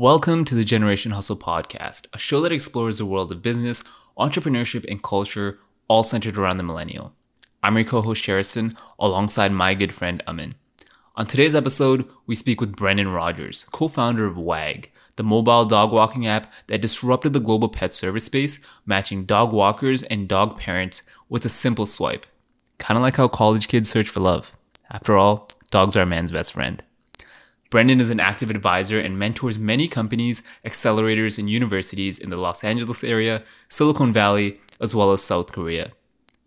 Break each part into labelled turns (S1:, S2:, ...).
S1: Welcome to the Generation Hustle podcast, a show that explores the world of business, entrepreneurship, and culture, all centered around the millennial. I'm your co-host Sherrison, alongside my good friend Amin. On today's episode, we speak with Brendan Rogers, co-founder of WAG, the mobile dog walking app that disrupted the global pet service space, matching dog walkers and dog parents with a simple swipe. Kind of like how college kids search for love. After all, dogs are a man's best friend. Brendan is an active advisor and mentors many companies, accelerators, and universities in the Los Angeles area, Silicon Valley, as well as South Korea.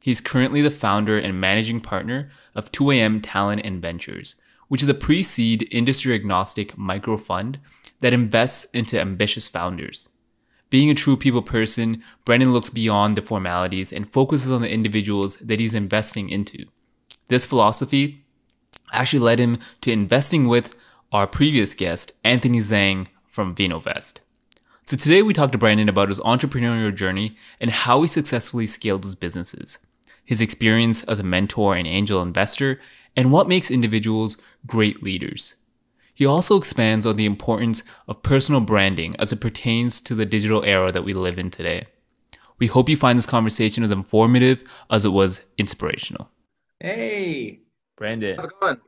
S1: He's currently the founder and managing partner of 2AM Talent and Ventures, which is a pre-seed industry-agnostic micro fund that invests into ambitious founders. Being a true people person, Brendan looks beyond the formalities and focuses on the individuals that he's investing into. This philosophy actually led him to investing with our previous guest, Anthony Zhang from VinoVest. So today we talked to Brendan about his entrepreneurial journey and how he successfully scaled his businesses, his experience as a mentor and angel investor, and what makes individuals great leaders. He also expands on the importance of personal branding as it pertains to the digital era that we live in today. We hope you find this conversation as informative as it was inspirational.
S2: Hey,
S1: Brendan.
S3: How's it going?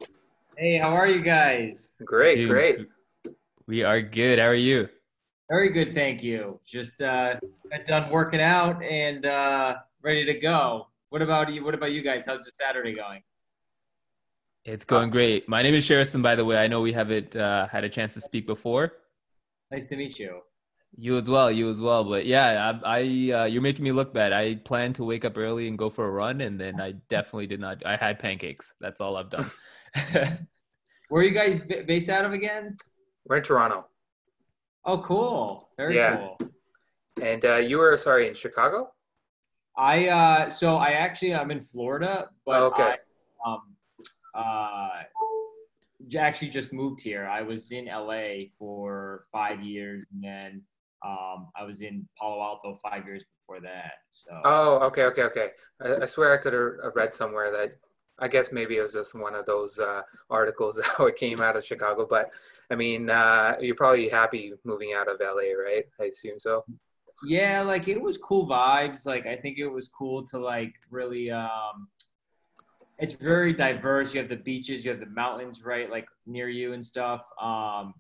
S2: hey, how are you guys?
S3: Great,
S1: Dude,
S3: great.
S1: We are good. How are you?
S2: Very good, thank you. Just got done working out and ready to go. What about you? What about you guys? How's your Saturday going?
S1: It's going great. My name is Sherrison, by the way. I know we haven't had a chance to speak before.
S2: Nice to meet you.
S1: You as well. But yeah, you're making me look bad. I planned to wake up early and go for a run, and then I definitely did not. I had pancakes. That's all I've done.
S2: Where are you guys based out of again?
S3: We're in Toronto.
S2: Oh, cool. Very cool.
S3: And you were, in Chicago?
S2: I'm in Florida, but
S3: Okay.
S2: actually just moved here. I was in LA for 5 years, and then I was in Palo Alto 5 years before that. So.
S3: Oh, okay. I swear I could have read somewhere that, I guess maybe it was just one of those articles that came out of Chicago. But, I mean, you're probably happy moving out of LA, right? I assume so.
S2: Yeah, like it was cool vibes. Like I think it was cool to like really it's very diverse. You have the beaches, you have the mountains right like near you and stuff. I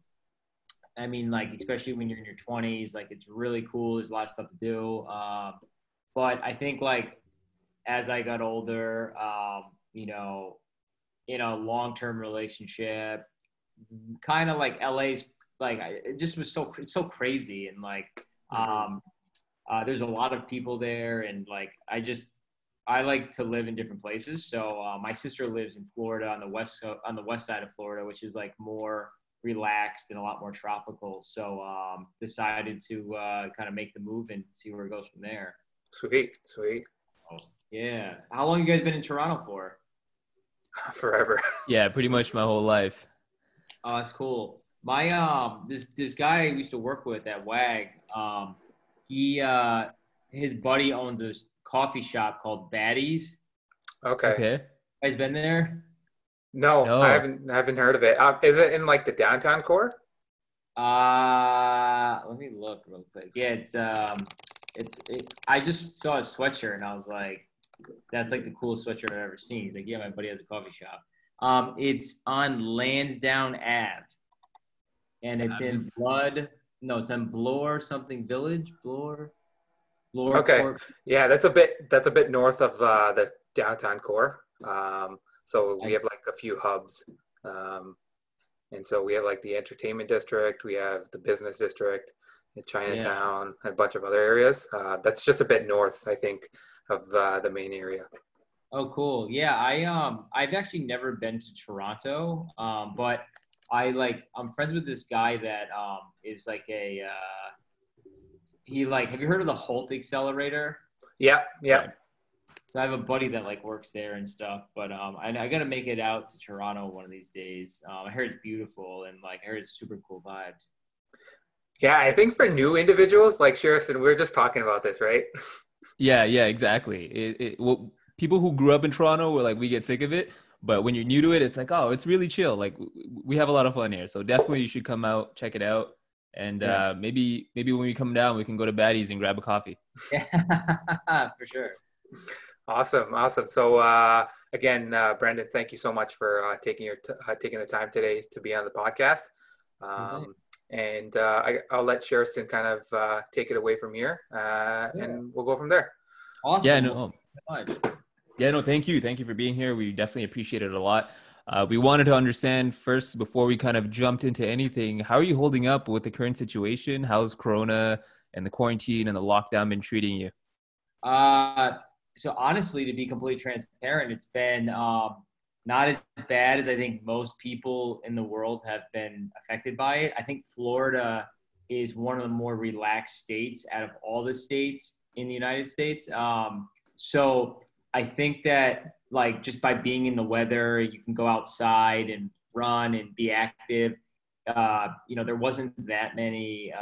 S2: mean like especially when you're in your 20s, like it's really cool. There's a lot of stuff to do. But I think like as I got older, in a long-term relationship, kind of like LA's like it just was it's so crazy and like there's a lot of people there and like I like to live in different places. So my sister lives in Florida on the west side of Florida, which is like more relaxed and a lot more tropical. So decided to kind of make the move and see where it goes from there.
S3: Sweet.
S2: Oh, yeah. How long you guys been in Toronto for?
S3: Forever.
S1: Yeah, pretty much my whole life.
S2: Oh, that's cool. My this guy I used to work with at WAG, his buddy owns a coffee shop called Baddies.
S3: Okay.
S2: You guys been there?
S3: No, I haven't heard of it. Is it in like the downtown core?
S2: Let me look real quick. Yeah, I just saw a sweatshirt and I was like, that's like the coolest sweatshirt I've ever seen. He's like, yeah, my buddy has a coffee shop. It's on Lansdowne Ave. And it's in it's in Bloor something Village. Bloor.
S3: Okay.
S2: Court.
S3: Yeah, that's a bit north of the downtown core. So we have like a few hubs. And so we have like the entertainment district, we have the business district, Chinatown, and a bunch of other areas. That's just a bit north, I think, of the main area.
S2: Oh, cool. Yeah, I've actually never been to Toronto, but I'm friends with this guy that is like have you heard of the Holt accelerator?
S3: Yeah.
S2: So I have a buddy that like works there and stuff, but I got to make it out to Toronto one of these days. I heard it's beautiful and like I heard it's super cool vibes.
S3: Yeah, I think for new individuals like Sherrison, we were just talking about this, right?
S1: Yeah, exactly. People who grew up in Toronto were like, we get sick of it. But when you're new to it, it's like, oh, it's really chill. Like we have a lot of fun here. So definitely you should come out, check it out. And
S2: Yeah.
S1: maybe when we come down, we can go to Baddies and grab a coffee.
S2: Yeah, for sure.
S3: Awesome, awesome. So again, Brendan, thank you so much for taking the time today to be on the podcast. And I'll let Sheriston kind of take it away from here, and we'll go from there.
S2: Awesome.
S1: Yeah,
S2: no.
S1: Yeah, no, thank you. Thank you for being here. We definitely appreciate it a lot. We wanted to understand first, before we kind of jumped into anything, how are you holding up with the current situation? How's Corona and the quarantine and the lockdown been treating you?
S2: So honestly, to be completely transparent, it's been not as bad as I think most people in the world have been affected by it. I think Florida is one of the more relaxed states out of all the states in the United States. So I think that like just by being in the weather, you can go outside and run and be active. There wasn't that many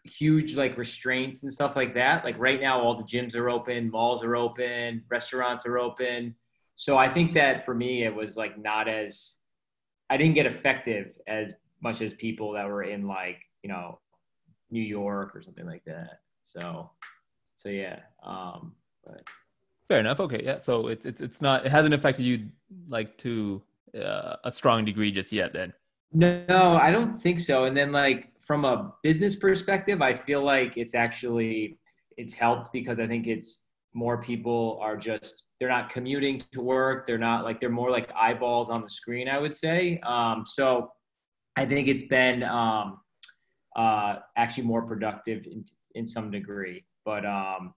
S2: huge like restraints and stuff like that. Like right now, all the gyms are open, malls are open, restaurants are open. So I think that for me, it was like I didn't get affected as much as people that were in like, New York or something like that. So yeah. But
S1: Fair enough. Okay, yeah. So it's not, it hasn't affected you like to a strong degree just yet then.
S2: no, I don't think so. And then like from a business perspective, I feel like it's helped because I think it's more people are they're not commuting to work. They're more like eyeballs on the screen, I would say. So I think it's been actually more productive in some degree. But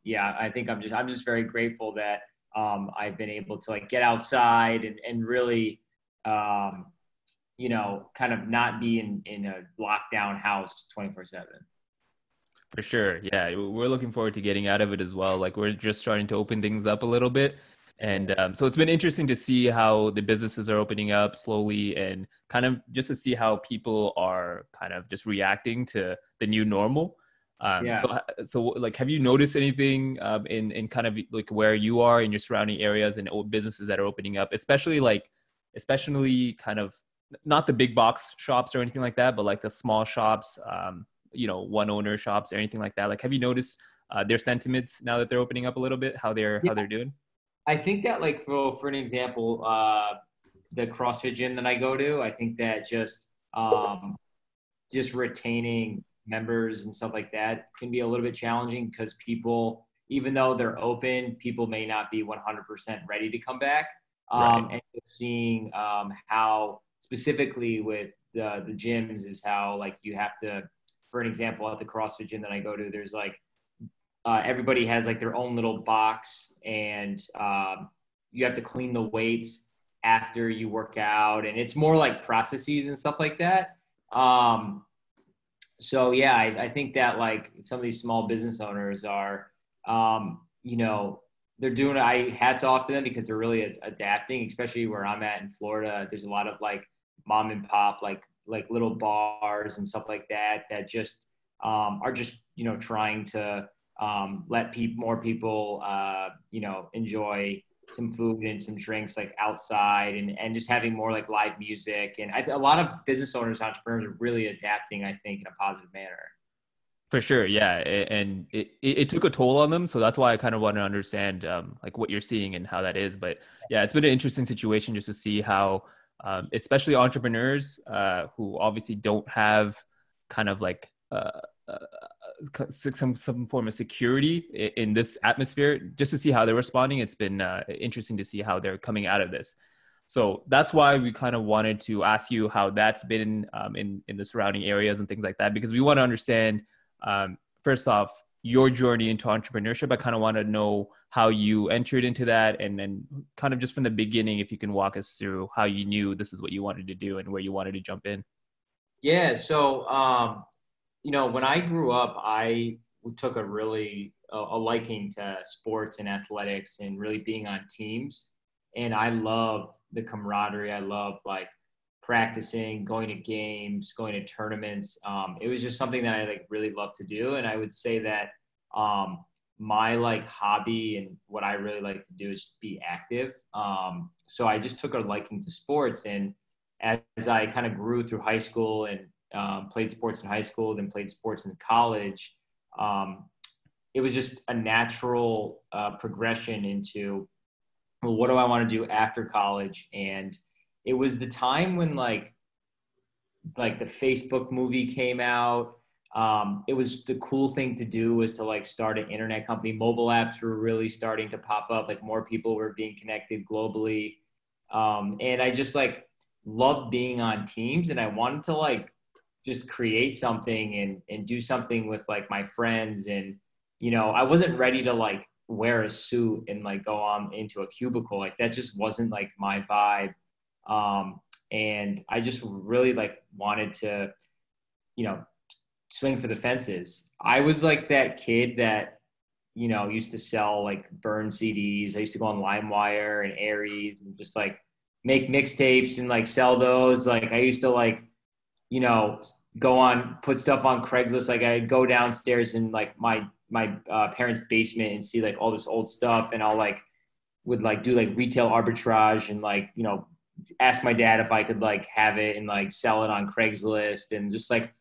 S2: yeah, I think I'm just very grateful that I've been able to like get outside and really kind of not be in a lockdown house 24/7.
S1: For sure. Yeah. We're looking forward to getting out of it as well. Like we're just starting to open things up a little bit. And so it's been interesting to see how the businesses are opening up slowly and kind of just to see how people are kind of just reacting to the new normal.
S2: Yeah.
S1: So like, have you noticed anything in kind of like where you are in your surrounding areas and businesses that are opening up, especially kind of not the big box shops or anything like that, but like the small shops, one owner shops or anything like that? Like, have you noticed their sentiments now that they're opening up a little bit, how they're doing?
S2: I think that like for an example, the CrossFit gym that I go to, I think that just retaining members and stuff like that can be a little bit challenging because people, even though they're open, people may not be 100% ready to come back.
S1: Right.
S2: And seeing how specifically with the gyms is how like you have to, for an example, at the CrossFit gym that I go to, there's like everybody has like their own little box and you have to clean the weights after you work out, and it's more like processes and stuff like that. So yeah, I think that like some of these small business owners are, they're doing it. Hats off to them because they're really adapting, especially where I'm at in Florida. There's a lot of like mom and pop, like little bars and stuff like that just are just, trying to let more people, enjoy some food and some drinks like outside and just having more like live music. And a lot of business owners, entrepreneurs are really adapting, I think, in a positive manner.
S1: For sure, yeah, and it took a toll on them, so that's why I kind of want to understand like what you're seeing and how that is. But yeah, it's been an interesting situation just to see how, especially entrepreneurs who obviously don't have kind of like some form of security in this atmosphere, just to see how they're responding. It's been interesting to see how they're coming out of this. So that's why we kind of wanted to ask you how that's been in the surrounding areas and things like that, because we want to understand. First off, your journey into entrepreneurship. I kind of want to know how you entered into that, and then kind of just from the beginning, if you can walk us through how you knew this is what you wanted to do and where you wanted to jump in.
S2: Yeah. So, when I grew up, I took a liking to sports and athletics and really being on teams. And I loved the camaraderie. I loved like practicing, going to games, going to tournaments. It was just something that I like really loved to do. And I would say that my like hobby and what I really like to do is just be active. So I just took a liking to sports, and as I kind of grew through high school and played sports in high school, then played sports in college, it was just a natural progression into, well, what do I want to do after college? And it was the time when like the Facebook movie came out. It was the cool thing to do was to like start an internet company. Mobile apps were really starting to pop up. Like more people were being connected globally. And I just like loved being on teams, and I wanted to like just create something and do something with like my friends. And, you know, I wasn't ready to like wear a suit and like go on into a cubicle. Like that just wasn't like my vibe. And I just really like wanted to, you know, swing for the fences. I was like that kid that, you know, used to sell like burned CDs. I used to go on LimeWire and Aries and just like make mixtapes and like sell those. Like I used to like, you know, go on, put stuff on Craigslist. Like I'd go downstairs in like my parents' basement and see like all this old stuff. And I'll like, would like do like retail arbitrage and like, you know, ask my dad if I could like have it and like sell it on Craigslist. And just like,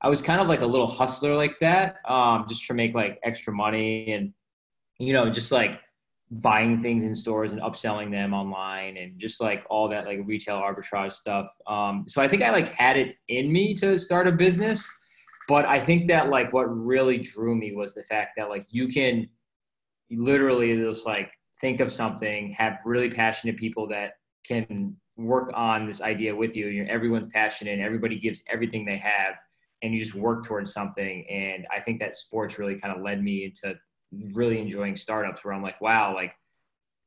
S2: I was kind of like a little hustler like that, just to make like extra money and, you know, just like buying things in stores and upselling them online and just like all that like retail arbitrage stuff. So I think I like had it in me to start a business, but I think that like what really drew me was the fact that like you can literally just like think of something, have really passionate people that can work on this idea with you. You know, everyone's passionate, everybody gives everything they have, and you just work towards something. And I think that sports really kind of led me into really enjoying startups where I'm like, wow, like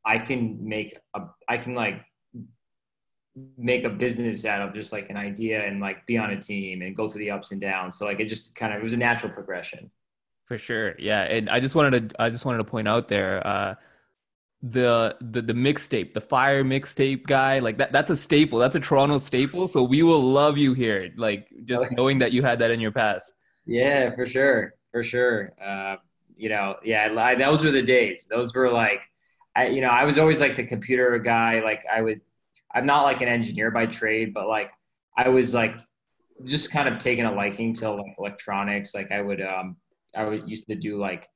S2: I can like make a business out of just like an idea and like be on a team and go through the ups and downs. So like it was a natural progression.
S1: For sure. Yeah. And I just wanted to point out there, the mixtape, the fire mixtape guy, like that's a staple. That's a Toronto staple. So we will love you here. Like just knowing that you had that in your past.
S2: Yeah, for sure. For sure. You know, yeah, those were the days. Those were like, I was always like the computer guy. Like I'm not like an engineer by trade, but like I was like just kind of taking a liking to like electronics. Like used to do like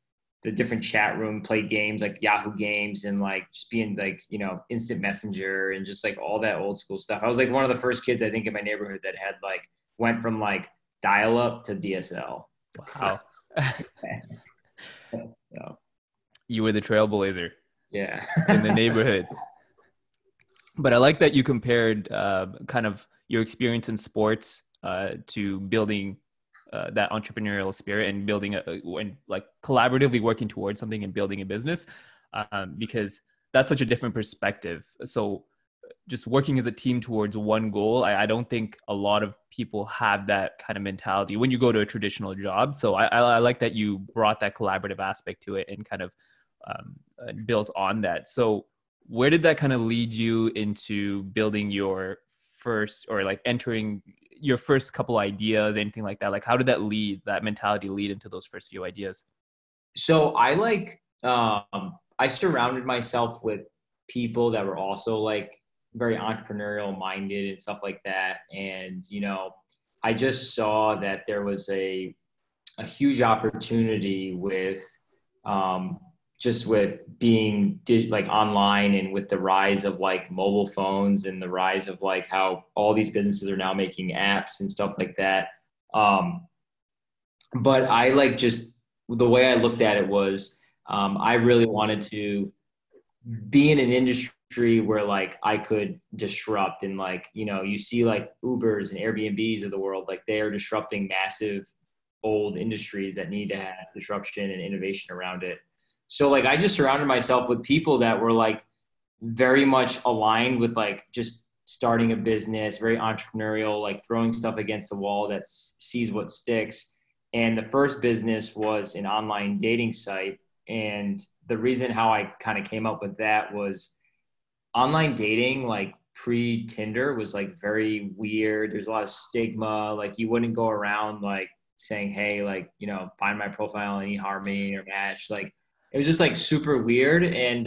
S2: the different chat room, play games like Yahoo games and like just being like, you know, instant messenger and just like all that old school stuff. I was like one of the first kids I think in my neighborhood that had like went from like dial up to DSL.
S1: Wow.
S2: So
S1: You were the trailblazer.
S2: Yeah.
S1: In the neighborhood. But I like that you compared kind of your experience in sports to building that entrepreneurial spirit and building and like collaboratively working towards something and building a business, because that's such a different perspective. So just working as a team towards one goal, I don't think a lot of people have that kind of mentality when you go to a traditional job. So I like that you brought that collaborative aspect to it and kind of built on that. So where did that kind of lead you into building your first, or like entering your first couple ideas, anything like that? Like how did that mentality lead into those first few ideas?
S2: So I like, I surrounded myself with people that were also like very entrepreneurial minded and stuff like that. And, you know, I just saw that there was a huge opportunity with, just with being like online and with the rise of like mobile phones and the rise of like how all these businesses are now making apps and stuff like that. But I like just the way I looked at it was, I really wanted to be in an industry where like I could disrupt. And like, you know, you see like Ubers and Airbnbs of the world, like they are disrupting massive old industries that need to have disruption and innovation around it. So like I just surrounded myself with people that were like very much aligned with like just starting a business, very entrepreneurial, like throwing stuff against the wall that sees what sticks. And the first business was an online dating site. And the reason how I kind of came up with that was online dating, like pre-Tinder, was like very weird. There's a lot of stigma. Like you wouldn't go around like saying, hey, like, you know, find my profile and eHarm me or match. Like it was just like super weird. And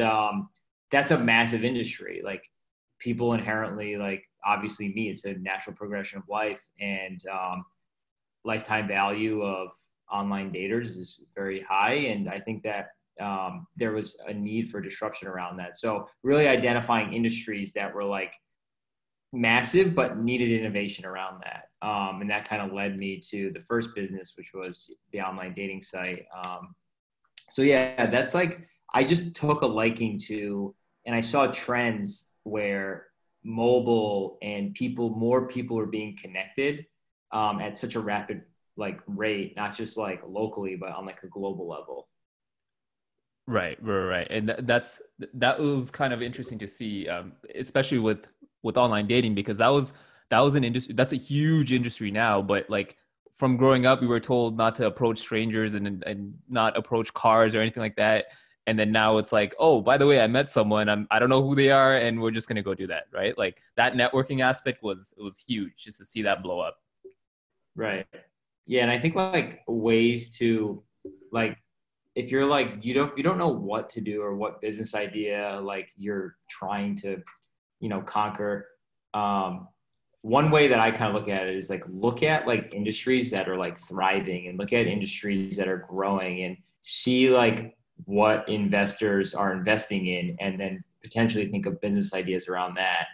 S2: that's a massive industry. Like people inherently like obviously me, it's a natural progression of life, and lifetime value of online daters is very high. And I think that there was a need for disruption around that. So really identifying industries that were like massive, but needed innovation around that. And that kind of led me to the first business, which was the online dating site. So yeah, that's like, I just took a liking to, and I saw trends where mobile and more people were being connected at such a rapid like rate, not just like locally, but on like a global level.
S1: Right. And that was kind of interesting to see, especially with online dating, because that was an industry that's a huge industry now. But like from growing up, we were told not to approach strangers and not approach cars or anything like that. And then now it's like, oh, by the way, I met someone. I don't know who they are, and we're just gonna go do that, right? Like that networking aspect was huge just to see that blow up.
S2: Right. Yeah, and I think like ways to like, if you're like you don't know what to do or what business idea like you're trying to conquer, one way that I kind of look at it is like look at like industries that are like thriving and look at industries that are growing and see like what investors are investing in, and then potentially think of business ideas around that.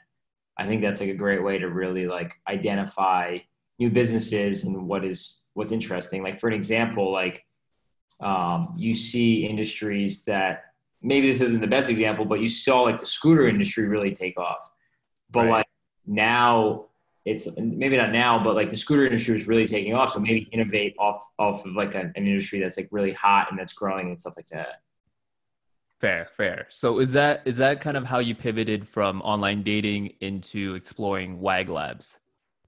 S2: I think that's like a great way to really like identify new businesses and what's interesting. Like for an example, like you see industries that maybe this isn't the best example, but you saw like the scooter industry really take off. But
S1: Right.
S2: like now it's maybe not now, but like the scooter industry is really taking off. So maybe innovate off of like an industry that's like really hot and that's growing and stuff like that.
S1: Fair. So is that kind of how you pivoted from online dating into exploring WAG labs?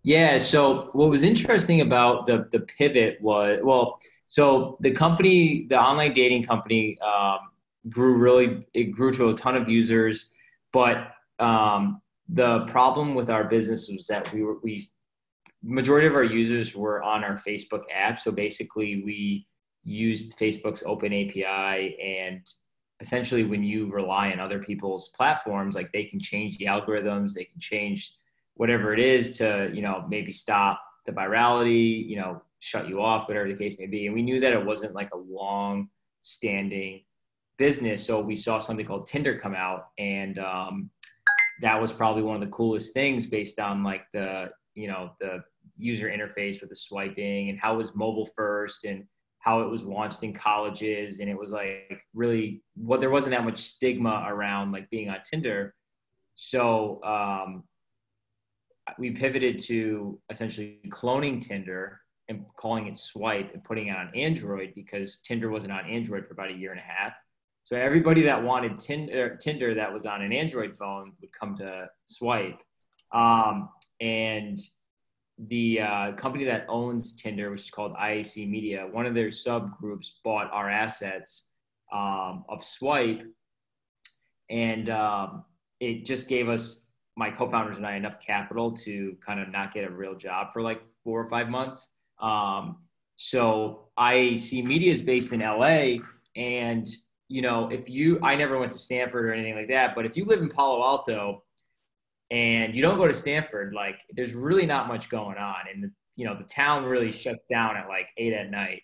S2: Yeah. So what was interesting about the pivot was, well, so the online dating company, it grew to a ton of users, but the problem with our business was that we majority of our users were on our Facebook app. So basically we used Facebook's open API, and essentially when you rely on other people's platforms, like they can change the algorithms, they can change whatever it is to, maybe stop the virality, shut you off, whatever the case may be. And we knew that it wasn't like a long standing business. So we saw something called Tinder come out, and that was probably one of the coolest things based on like the user interface with the swiping and how it was mobile first and how it was launched in colleges. And it was like really there wasn't that much stigma around like being on Tinder. So we pivoted to essentially cloning Tinder and calling it Swipe and putting it on Android, because Tinder wasn't on Android for about a year and a half. So everybody that wanted Tinder that was on an Android phone would come to Swipe. And the company that owns Tinder, which is called IAC Media, one of their subgroups bought our assets of Swipe. And it just gave us, my co-founders and I, enough capital to kind of not get a real job for like 4 or 5 months. So IAC Media is based in LA, and I never went to Stanford or anything like that, but if you live in Palo Alto and you don't go to Stanford, like there's really not much going on, and the town really shuts down at like 8 at night.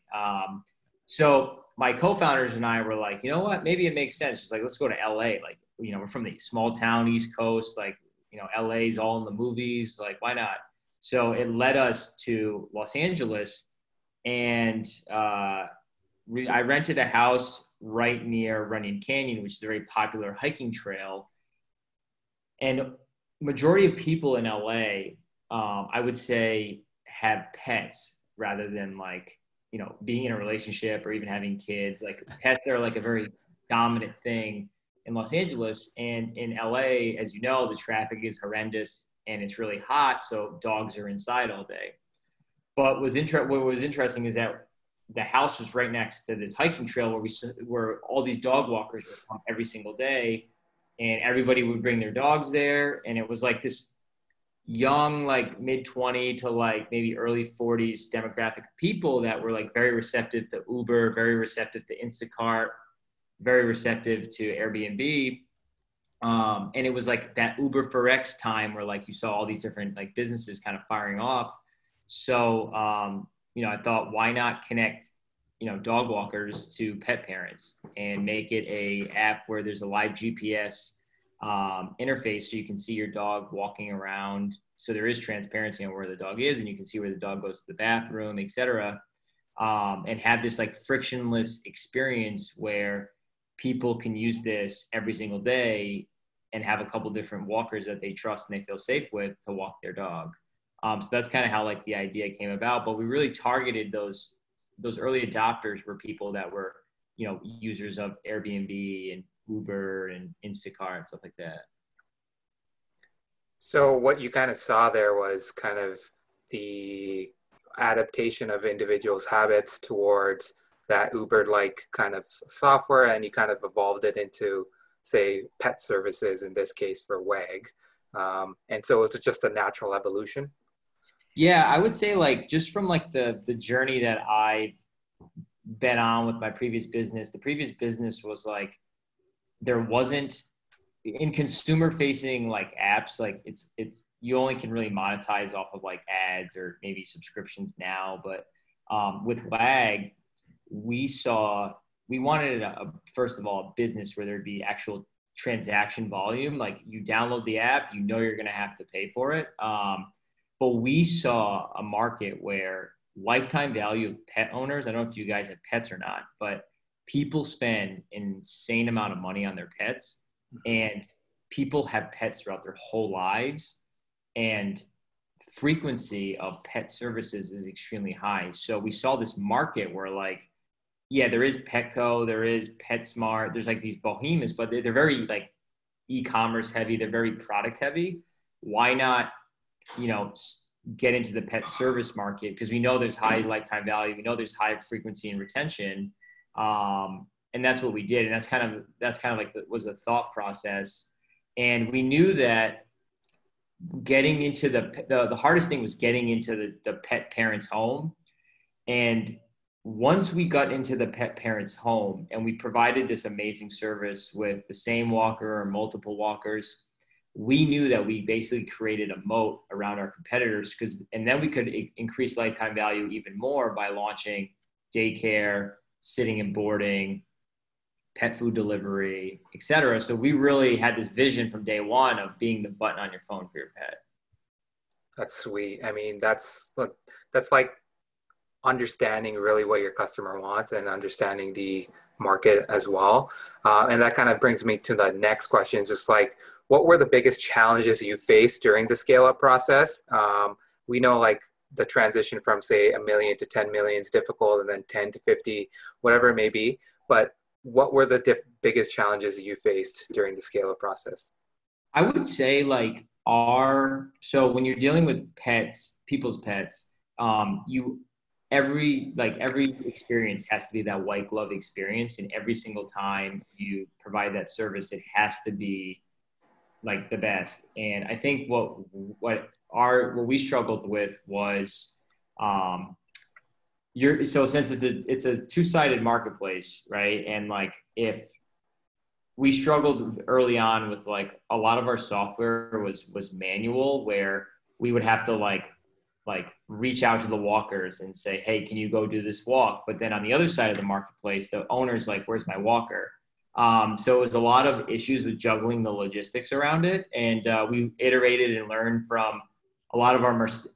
S2: So my co-founders and I were like, you know what, maybe it makes sense. Just like, let's go to LA. Like, we're from the small town, East Coast, like, LA's all in the movies. Like, why not? So it led us to Los Angeles, and I rented a house right near Runyon Canyon, which is a very popular hiking trail. And majority of people in LA, I would say, have pets rather than like, being in a relationship or even having kids. Like pets are like a very dominant thing in Los Angeles. And in LA, as you know, the traffic is horrendous and it's really hot. So dogs are inside all day. But what was interesting is that the house was right next to this hiking trail where all these dog walkers would come every single day, and everybody would bring their dogs there. And it was like this young, like mid-20 to like maybe early 40s demographic of people that were like very receptive to Uber, very receptive to Instacart, very receptive to Airbnb. And it was like that Uber for X time where like you saw all these different like businesses kind of firing off. So, I thought, why not connect, dog walkers to pet parents and make it a app where there's a live GPS interface so you can see your dog walking around. So there is transparency on where the dog is, and you can see where the dog goes to the bathroom, et cetera. And have this like frictionless experience where people can use this every single day and have a couple different walkers that they trust and they feel safe with to walk their dog. So that's kind of how like the idea came about. But we really targeted those early adopters were people that were, users of Airbnb and Uber and Instacart and stuff like that.
S3: So what you kind of saw there was kind of the adaptation of individuals' habits towards that Uber-like kind of software, and you kind of evolved it into, say, pet services in this case for WAG. And so it's just a natural evolution.
S2: Yeah, I would say like just from like the journey that I've been on with my previous business, the previous business was like, there wasn't in consumer facing like apps, like it's, you only can really monetize off of like ads or maybe subscriptions now. But with WAG, we wanted first of all, a business where there'd be actual transaction volume. Like you download the app, you're going to have to pay for it. But we saw a market where lifetime value of pet owners, I don't know if you guys have pets or not, but people spend an insane amount of money on their pets, and people have pets throughout their whole lives, and frequency of pet services is extremely high. So we saw this market where like, yeah, there is Petco, there is PetSmart, there's like these behemoths, but they're very like e-commerce heavy, they're very product heavy. Why not, get into the pet service market? Because we know there's high lifetime value, we know there's high frequency and retention. And that's what we did. And that's kind of like was the thought process. And we knew that getting into the hardest thing was getting into the pet parent's home. And once we got into the pet parent's home and we provided this amazing service with the same walker or multiple walkers, we knew that we basically created a moat around our competitors, and then we could increase lifetime value even more by launching daycare, sitting and boarding, pet food delivery, et cetera. So we really had this vision from day one of being the button on your phone for your pet.
S3: That's sweet. I mean, that's like understanding really what your customer wants and understanding the market as well. And that kind of brings me to the next question, just like, what were the biggest challenges you faced during the scale-up process? We know like the transition from say 1 million to 10 million is difficult, and then 10 to 50, whatever it may be. But what were the biggest challenges you faced during the scale-up process?
S2: I would say like so when you're dealing with pets, people's pets, every experience has to be that white glove experience. And every single time you provide that service, it has to be like the best. And I think what we struggled with was, so since it's a two-sided marketplace, right? And like, if we struggled early on with like a lot of our software was manual, where we would have to like reach out to the walkers and say, hey, can you go do this walk? But then on the other side of the marketplace, the owner's like, where's my walker? So it was a lot of issues with juggling the logistics around it. And we iterated and learned from a lot of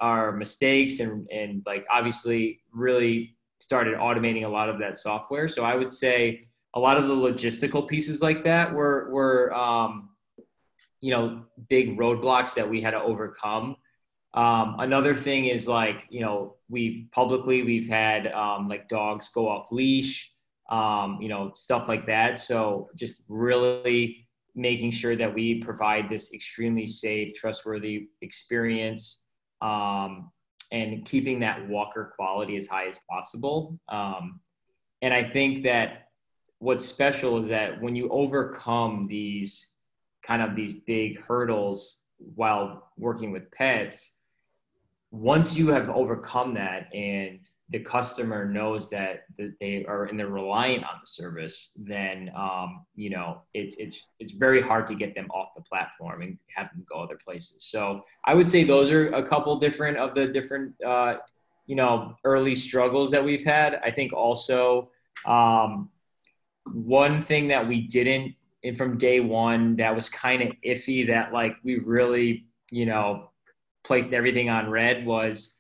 S2: our mistakes, and like obviously really started automating a lot of that software. So I would say a lot of the logistical pieces like that were big roadblocks that we had to overcome. Another thing is like, we've had like dogs go off leash, stuff like that. So just really making sure that we provide this extremely safe, trustworthy experience, and keeping that walker quality as high as possible. And I think that what's special is that when you overcome these big hurdles while working with pets, once you have overcome that and the customer knows that they are and they're reliant on the service, then you know, it's very hard to get them off the platform and have them go other places. So I would say those are a couple different of the different you know, early struggles that we've had. I think also one thing that we didn't, and from day one, that was kind of iffy, that like we really, you know, placed everything on red, was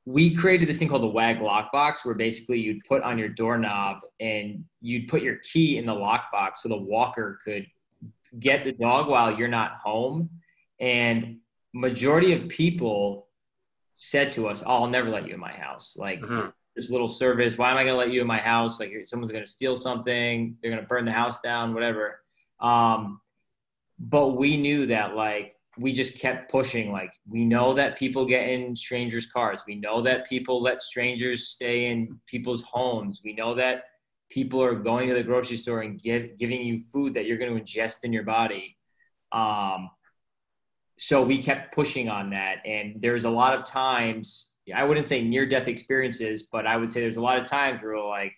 S2: we created this thing called the WAG lockbox, where basically you'd put on your doorknob and you'd put your key in the lockbox so the walker could get the dog while you're not home. And majority of people said to us, "Oh, I'll never let you in my house. Like this little service, why am I going to let you in my house? Like someone's going to steal something, they're going to burn the house down, whatever." But we knew that, like, we just kept pushing. Like, we know that people get in strangers' cars. We know that people let strangers stay in people's homes. We know that people are going to the grocery store and giving you food that you're going to ingest in your body. So we kept pushing on that. And there's a lot of times, I wouldn't say near-death experiences, but I would say there's a lot of times where we're like,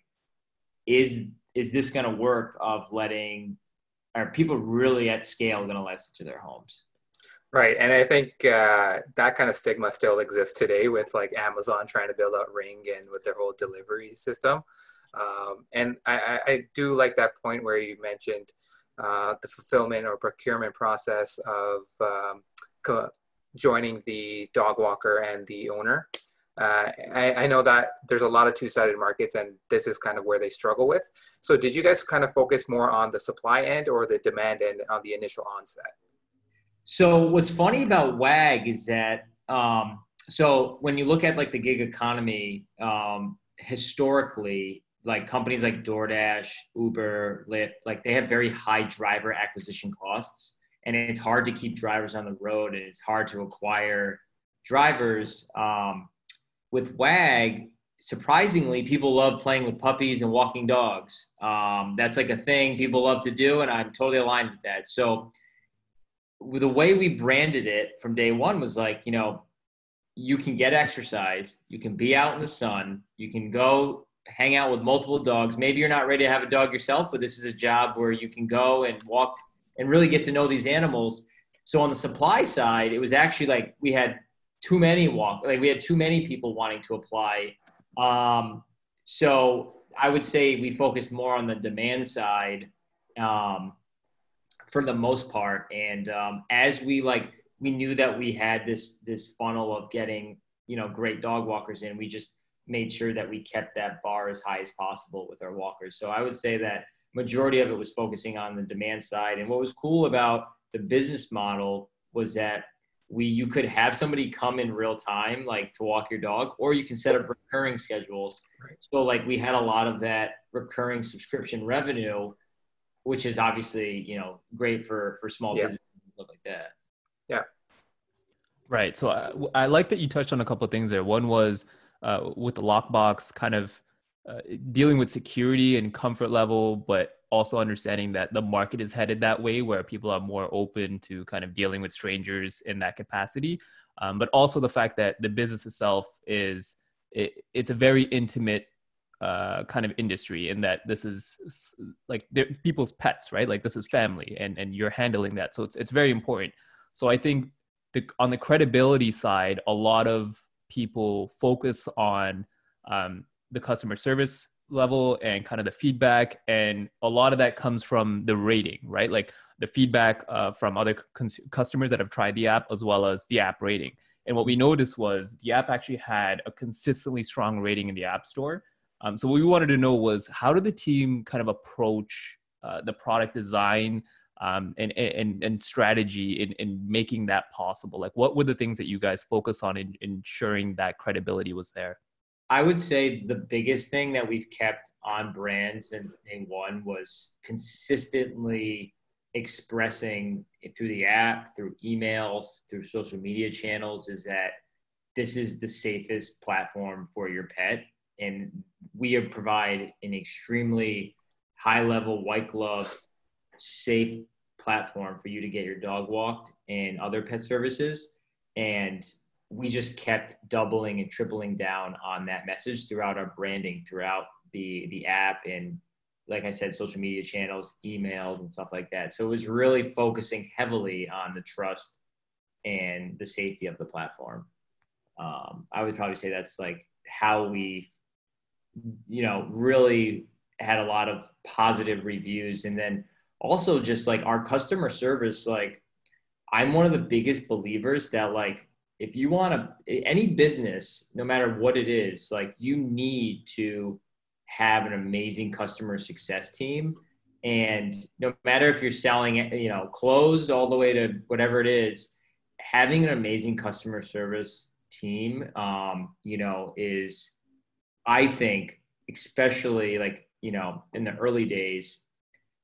S2: is this going to work, of letting, are people really at scale going to let us into their homes?
S3: Right. And I think that kind of stigma still exists today with like Amazon trying to build out Ring and with their whole delivery system. And I do like that point where you mentioned the fulfillment or procurement process of joining the dog walker and the owner. I know that there's a lot of two-sided markets, and this is kind of where they struggle with. So did you guys kind of focus more on the supply end or the demand end on the initial onset?
S2: So what's funny about WAG is that, so when you look at like the gig economy, historically, like companies like DoorDash, Uber, Lyft, like they have very high driver acquisition costs, and it's hard to keep drivers on the road, and it's hard to acquire drivers. With WAG, surprisingly, people love playing with puppies and walking dogs. That's like a thing people love to do, and I'm totally aligned with that. So the way we branded it from day one was like, you know, you can get exercise, you can be out in the sun, you can go hang out with multiple dogs. Maybe you're not ready to have a dog yourself, but this is a job where you can go and walk and really get to know these animals. So on the supply side, it was actually like we had too many people wanting to apply. So I would say we focused more on the demand side for the most part. And as we knew that we had this funnel of getting, you know, great dog walkers in, we just made sure that we kept that bar as high as possible with our walkers. So I would say that majority of it was focusing on the demand side. And what was cool about the business model was that you could have somebody come in real time, like to walk your dog, or you can set up recurring schedules. Right. So like we had a lot of that recurring subscription revenue, which is obviously, you know, great for small businesses and stuff like that.
S3: Yeah.
S1: Right. So I like that you touched on a couple of things there. One was with the lockbox, kind of dealing with security and comfort level, but also understanding that the market is headed that way, where people are more open to kind of dealing with strangers in that capacity. But also the fact that the business itself it's a very intimate kind of industry, in that this is like people's pets, right? Like this is family, and you're handling that. So it's very important. So I think on the credibility side, a lot of people focus on the customer service level and kind of the feedback, and a lot of that comes from the rating, right? Like the feedback from other customers that have tried the app, as well as the app rating. And what we noticed was the app actually had a consistently strong rating in the App Store. So what we wanted to know was, how did the team kind of approach the product design and strategy in making that possible? Like, what were the things that you guys focus on in ensuring that credibility was there?
S2: I would say the biggest thing that we've kept on brand since day one was consistently expressing it through the app, through emails, through social media channels, is that this is the safest platform for your pet. And we provide an extremely high level, white glove, safe platform for you to get your dog walked and other pet services. And we just kept doubling and tripling down on that message throughout our branding, throughout the app, and like I said, social media channels, emails, and stuff like that. So it was really focusing heavily on the trust and the safety of the platform. I would probably say that's like how we, really had a lot of positive reviews. And then also just like our customer service, like I'm one of the biggest believers that like, if you want to, any business, no matter what it is, like you need to have an amazing customer success team. And no matter if you're selling, clothes all the way to whatever it is, having an amazing customer service team, is, I think, especially like, in the early days,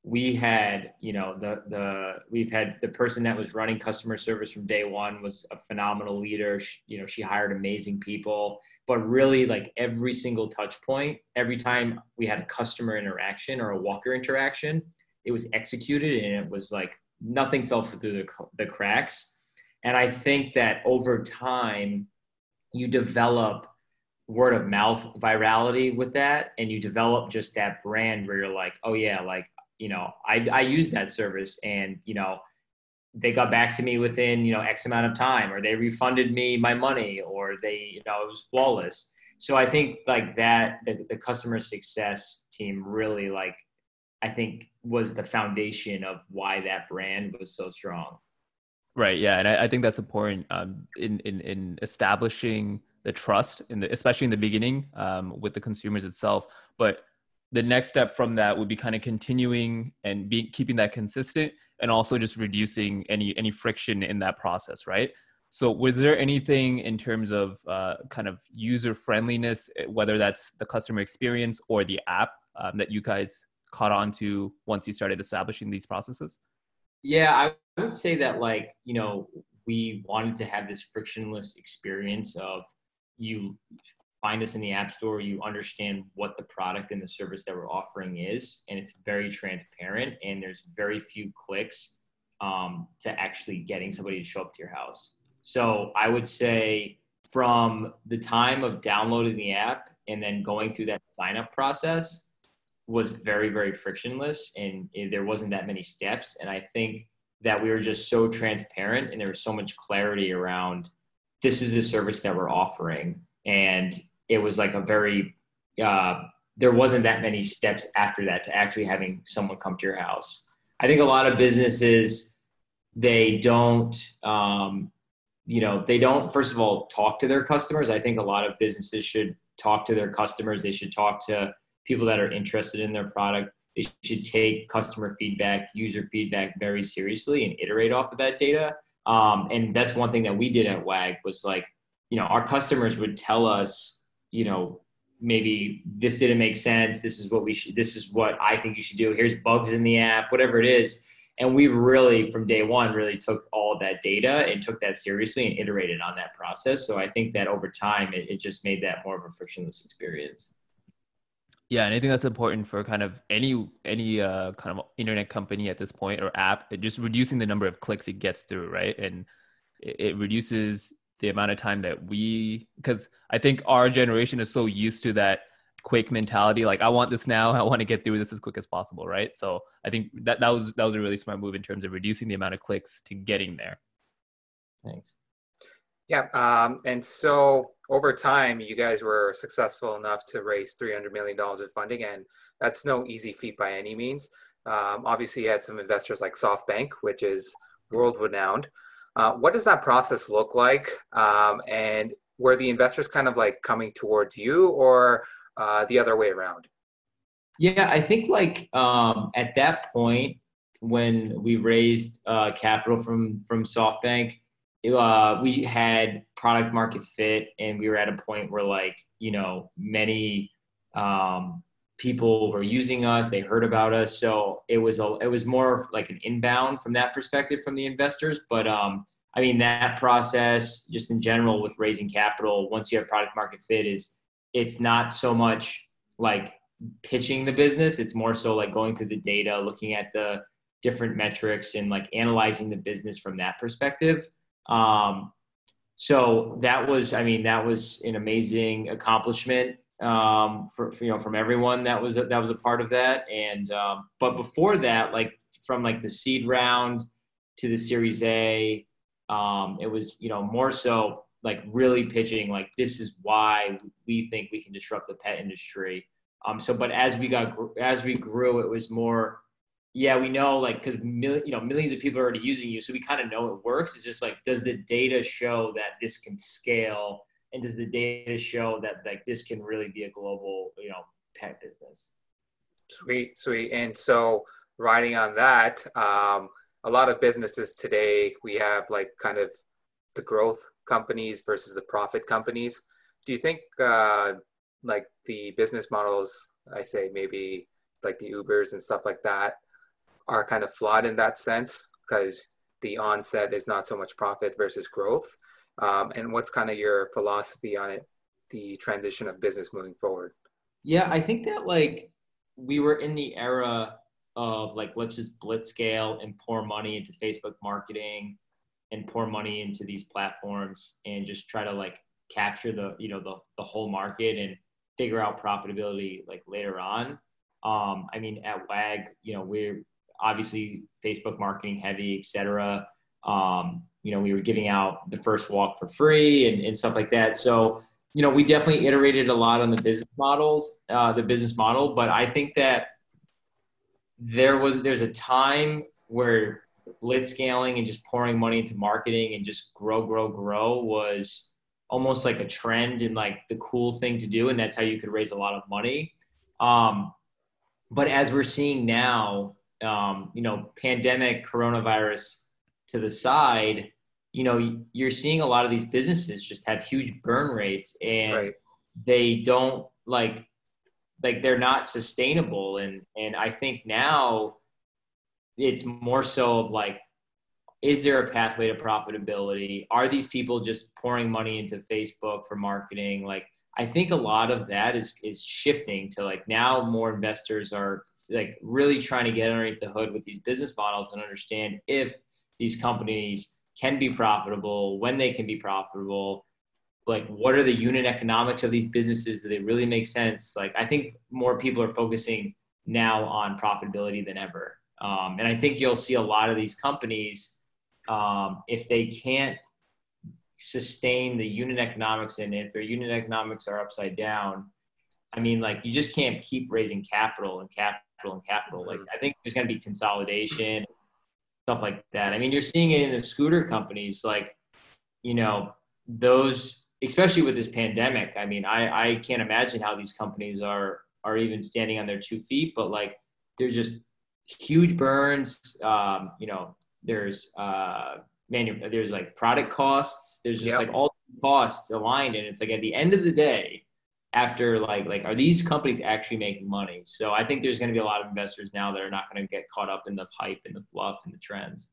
S2: we had, we've had the person that was running customer service from day one was a phenomenal leader. She hired amazing people, but really like every single touch point, every time we had a customer interaction or a walker interaction, it was executed and it was like nothing fell through the cracks. And I think that over time, you develop word of mouth virality with that, and you develop just that brand where you're like, oh yeah, like, I used that service and, they got back to me within, X amount of time, or they refunded me my money, or they, it was flawless. So I think like that, the customer success team really like, I think was the foundation of why that brand was so strong.
S1: Right. Yeah. And I think that's important in establishing the trust, especially in the beginning with the consumers itself. But the next step from that would be kind of continuing and keeping that consistent, and also just reducing any friction in that process, right? So was there anything in terms of kind of user friendliness, whether that's the customer experience or the app that you guys caught on to once you started establishing these processes?
S2: Yeah, I would say that like, we wanted to have this frictionless experience of you find us in the app store, you understand what the product and the service that we're offering is, and it's very transparent, and there's very few clicks to actually getting somebody to show up to your house. So I would say from the time of downloading the app and then going through that sign up process was very, very frictionless, and there wasn't that many steps. And I think that we were just so transparent, and there was so much clarity around this is the service that we're offering. And it was like a very, there wasn't that many steps after that to actually having someone come to your house. I think a lot of businesses, they don't, they don't, first of all, talk to their customers. I think a lot of businesses should talk to their customers. They should talk to people that are interested in their product. They should take customer feedback, user feedback very seriously and iterate off of that data. And that's one thing that we did at WAG was like, our customers would tell us, maybe this didn't make sense. This is what I think you should do. Here's bugs in the app, whatever it is. And we really, from day one, really took all of that data and took that seriously and iterated on that process. So I think that over time, it just made that more of a frictionless experience.
S1: Yeah, and I think that's important for kind of any kind of internet company at this point, or app, just reducing the number of clicks it gets through, right? And it reduces the amount of time that because I think our generation is so used to that quick mentality, like I want this now, I want to get through this as quick as possible, right? So I think that was a really smart move in terms of reducing the amount of clicks to getting there.
S2: Thanks.
S3: Yeah, and so over time, you guys were successful enough to raise $300 million of funding, and that's no easy feat by any means. Obviously, you had some investors like Softbank, which is world-renowned. What does that process look like? And were the investors kind of like coming towards you, or the other way around?
S2: Yeah, I think like at that point, when we raised capital from SoftBank, we had product market fit, and we were at a point where like, many people were using us, they heard about us. So it was more like an inbound from that perspective from the investors. But I mean, that process just in general with raising capital, once you have product market fit, it's not so much like pitching the business. It's more so like going through the data, looking at the different metrics and like analyzing the business from that perspective. So that was, I mean, that was an amazing accomplishment from everyone that was a part of that. And but before that, like from like the seed round to the Series A, it was more so like really pitching like this is why we think we can disrupt the pet industry. But as we grew, it was more, yeah, we know like because millions of people are already using you, so we kind of know it works. It's just like, does the data show that this can scale, and does the data show that like this can really be a global pet business?
S3: Sweet, sweet. And so riding on that, a lot of businesses today, we have like kind of the growth companies versus the profit companies. Do you think like the business models, I say maybe like the Ubers and stuff like that, are kind of flawed in that sense because the onset is not so much profit versus growth? And what's kind of your philosophy on it, the transition of business moving forward?
S2: Yeah, I think that like we were in the era of like, let's just blitz scale and pour money into Facebook marketing and pour money into these platforms and just try to like capture the whole market and figure out profitability like later on. I mean, at WAG, we're obviously Facebook marketing heavy, et cetera. We were giving out the first walk for free and stuff like that. So, we definitely iterated a lot on the business model, but I think that there's a time where blitz scaling and just pouring money into marketing and just grow was almost like a trend and like the cool thing to do. And that's how you could raise a lot of money. But as we're seeing now, pandemic, coronavirus to the side, you're seeing a lot of these businesses just have huge burn rates and
S3: Right.
S2: they don't like they're not sustainable. And I think now it's more so of like, is there a pathway to profitability? Are these people just pouring money into Facebook for marketing? Like, I think a lot of that is shifting to like now more investors are like really trying to get underneath the hood with these business models and understand if these companies can be profitable, when they can be profitable, like what are the unit economics of these businesses? Do they really make sense? Like, I think more people are focusing now on profitability than ever. And I think you'll see a lot of these companies, if they can't sustain the unit economics and if their unit economics are upside down, I mean, like you just can't keep raising capital and capital and capital. Like, I think there's going to be consolidation, stuff like that. I mean, you're seeing it in the scooter companies, like, those, especially with this pandemic. I mean, I can't imagine how these companies are even standing on their 2 feet, but like, there's just huge burns. There's there's like product costs. There's just like all costs aligned. And it's like at the end of the day, after like, are these companies actually making money? So I think there's going to be a lot of investors now that are not going to get caught up in the hype and the fluff and the trends.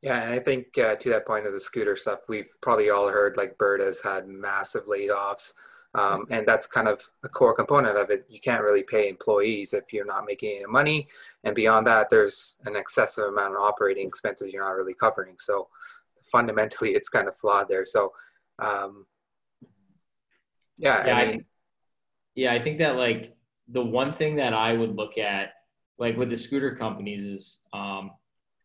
S3: Yeah, and I think to that point of the scooter stuff, we've probably all heard like Bird has had massive layoffs. And that's kind of a core component of it. You can't really pay employees if you're not making any money. And beyond that, there's an excessive amount of operating expenses you're not really covering. So fundamentally, it's kind of flawed there. So, I
S2: think that like the one thing that I would look at, like with the scooter companies is,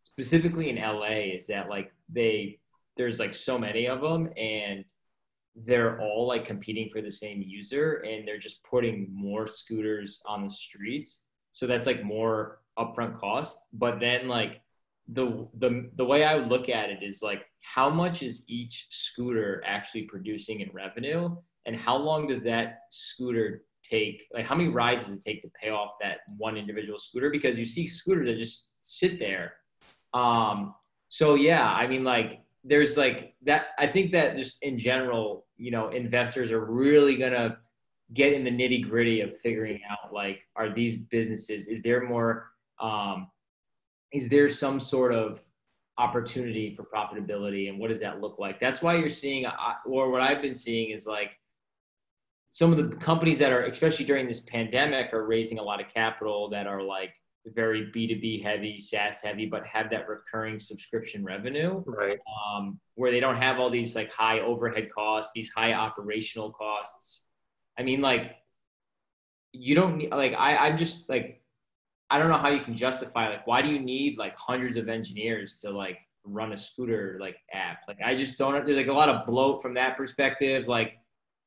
S2: specifically in LA, is that like there's like so many of them and they're all like competing for the same user and they're just putting more scooters on the streets. So that's like more upfront cost. But then like the way I would look at it is like, how much is each scooter actually producing in revenue? And how long does that scooter take? Like, how many rides does it take to pay off that one individual scooter? Because you see scooters that just sit there. So yeah, I mean, like, there's like that. I think that just in general, investors are really going to get in the nitty gritty of figuring out, like, are these businesses, is there some sort of opportunity for profitability and what does that look like? That's why you're seeing, or what I've been seeing is like some of the companies that are, especially during this pandemic, are raising a lot of capital that are like very B2B heavy, SaaS heavy, but have that recurring subscription revenue,
S3: Right.
S2: where they don't have all these like high overhead costs, these high operational costs. I mean, like, you don't need, like, I'm just like, I don't know how you can justify, like, why do you need like hundreds of engineers to like run a scooter like app? Like, I just don't, there's like a lot of bloat from that perspective. Like,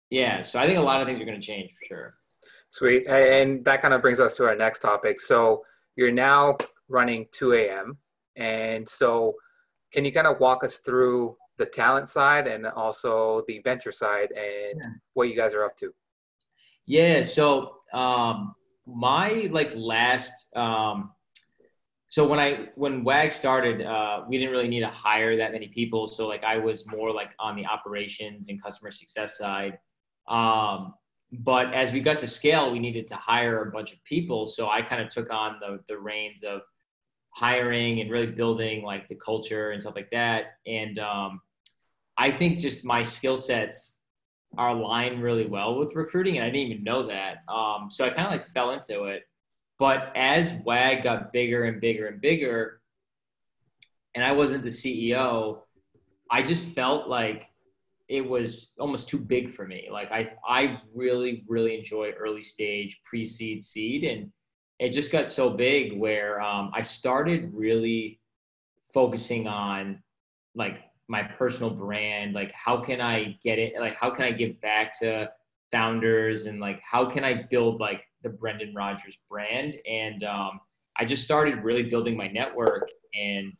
S2: yeah. So I think a lot of things are going to change for sure.
S3: Sweet. And that kind of brings us to our next topic. So you're now running 2 a.m. And so can you kind of walk us through the talent side and also the venture side and what you guys are up to?
S2: Yeah. So, my like last, so when WAG started, we didn't really need to hire that many people. So like I was more like on the operations and customer success side. But as we got to scale, we needed to hire a bunch of people. So I kind of took on the reins of hiring and really building like the culture and stuff like that. And I think just my skill sets are aligned really well with recruiting, and I didn't even know that. So I kind of like fell into it. But as WAG got bigger and bigger and bigger, and I wasn't the CEO, I just felt like it was almost too big for me. Like I really, really enjoy early stage, pre-seed, seed. And it just got so big where I started really focusing on like my personal brand, like how can I get it? Like, how can I give back to founders, and like, how can I build like the Brendan Rodgers brand? And I just started really building my network and,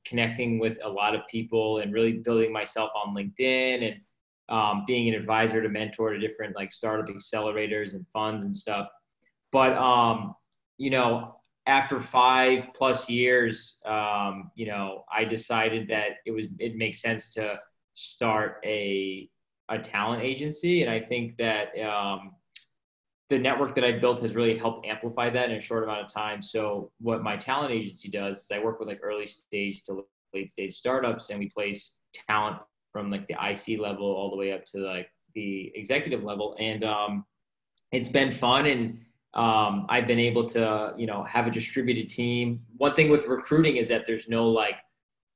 S2: connecting with a lot of people and really building myself on LinkedIn and being an advisor to mentor to different like startup accelerators and funds and stuff. But, after 5+ years, I decided that it makes sense to start a talent agency. And I think that the network that I built has really helped amplify that in a short amount of time. So what my talent agency does is I work with like early stage to late stage startups, and we place talent from like the IC level all the way up to like the executive level. And it's been fun. And I've been able to, have a distributed team. One thing with recruiting is that there's no like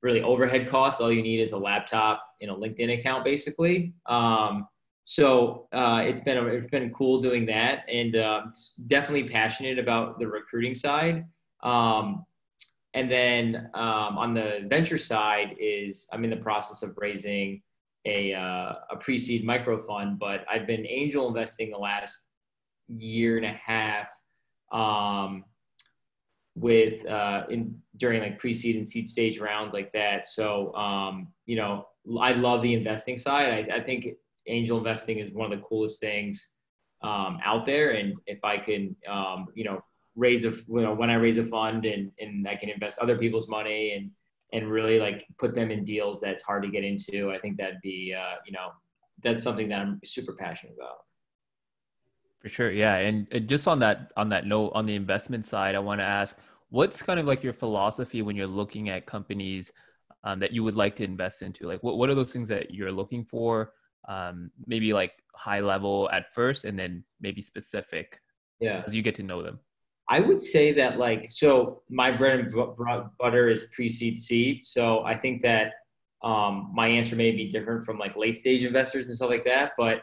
S2: really overhead costs. All you need is a laptop and a LinkedIn account, basically. So it's been cool doing that, and definitely passionate about the recruiting side. And then on the venture side I'm in the process of raising a pre-seed micro fund, but I've been angel investing the last year and a half during like pre-seed and seed stage rounds like that. So I love the investing side. I think angel investing is one of the coolest things out there. And if I can when I raise a fund and I can invest other people's money and really like put them in deals that's hard to get into, I think that'd be that's something that I'm super passionate about.
S1: For sure. Yeah. And just on that note, on the investment side, I want to ask, what's kind of like your philosophy when you're looking at companies that you would like to invest into? Like what are those things that you're looking for? Maybe like high level at first, and then maybe specific as you get to know them.
S2: I would say that so my bread and butter is pre-seed seed. So I think that my answer may be different from like late stage investors and stuff like that. But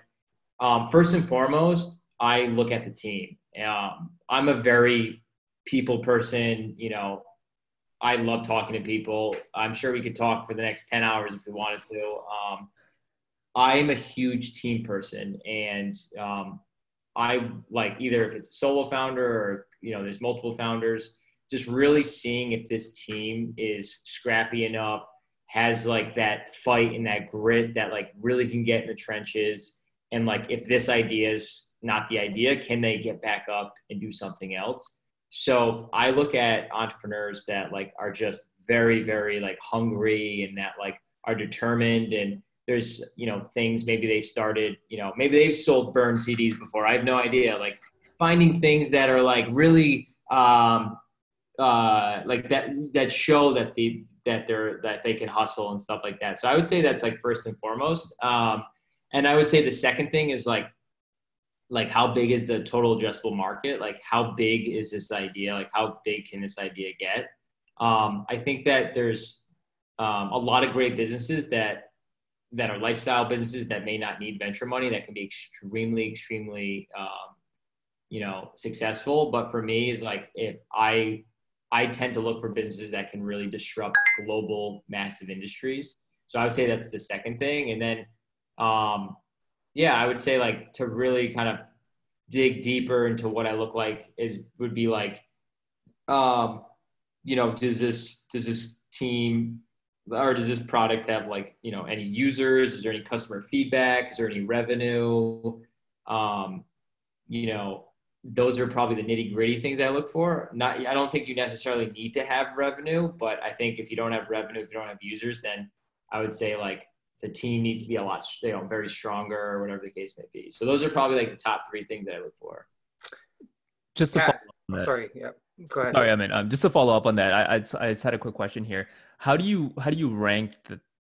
S2: first and foremost, I look at the team. I'm a very people person. I love talking to people. I'm sure we could talk for the next 10 hours if we wanted to. I'm a huge team person, and I like either if it's a solo founder or, there's multiple founders, just really seeing if this team is scrappy enough, has like that fight and that grit that like really can get in the trenches. And like, if this idea is not the idea, can they get back up and do something else? So I look at entrepreneurs that like are just very, very like hungry and that like are determined, and there's, things maybe they've started, maybe they've sold burned CDs before. I have no idea. Like finding things that are like really like that show that they can hustle and stuff like that. So I would say that's like first and foremost. And I would say the second thing is like like how big is the total addressable market? Like how big is this idea? Like how big can this idea get? I think that there's a lot of great businesses that are lifestyle businesses that may not need venture money that can be extremely successful. But for me, is like if I tend to look for businesses that can really disrupt global massive industries. So I would say that's the second thing. And then, I would say like to really kind of dig deeper into what I look like would be like, does this team or does this product have like, any users? Is there any customer feedback? Is there any revenue? Those are probably the nitty gritty things I look for. I don't think you necessarily need to have revenue, but I think if you don't have revenue, if you don't have users, then I would say like the team needs to be a lot, very stronger or whatever the case may be. So those are probably like the top three things that I look for.
S1: Just to follow up on that.
S3: Sorry. Yeah. Go ahead.
S1: Sorry, I mean, just to follow up on that, I just had a quick question here. How do you rank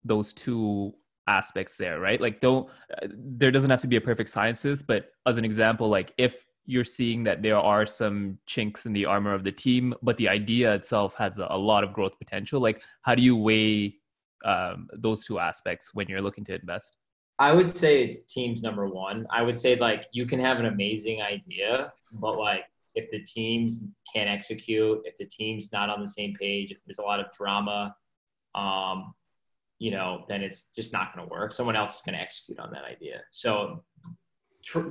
S1: those two aspects there, right? Like, there doesn't have to be a perfect sciences, but as an example, like if you're seeing that there are some chinks in the armor of the team, but the idea itself has a lot of growth potential, like how do you weigh those two aspects when you're looking to invest?
S2: I would say it's teams number one. I would say like you can have an amazing idea, but like if the teams can't execute, if the team's not on the same page, if there's a lot of drama, then it's just not going to work. Someone else is going to execute on that idea. So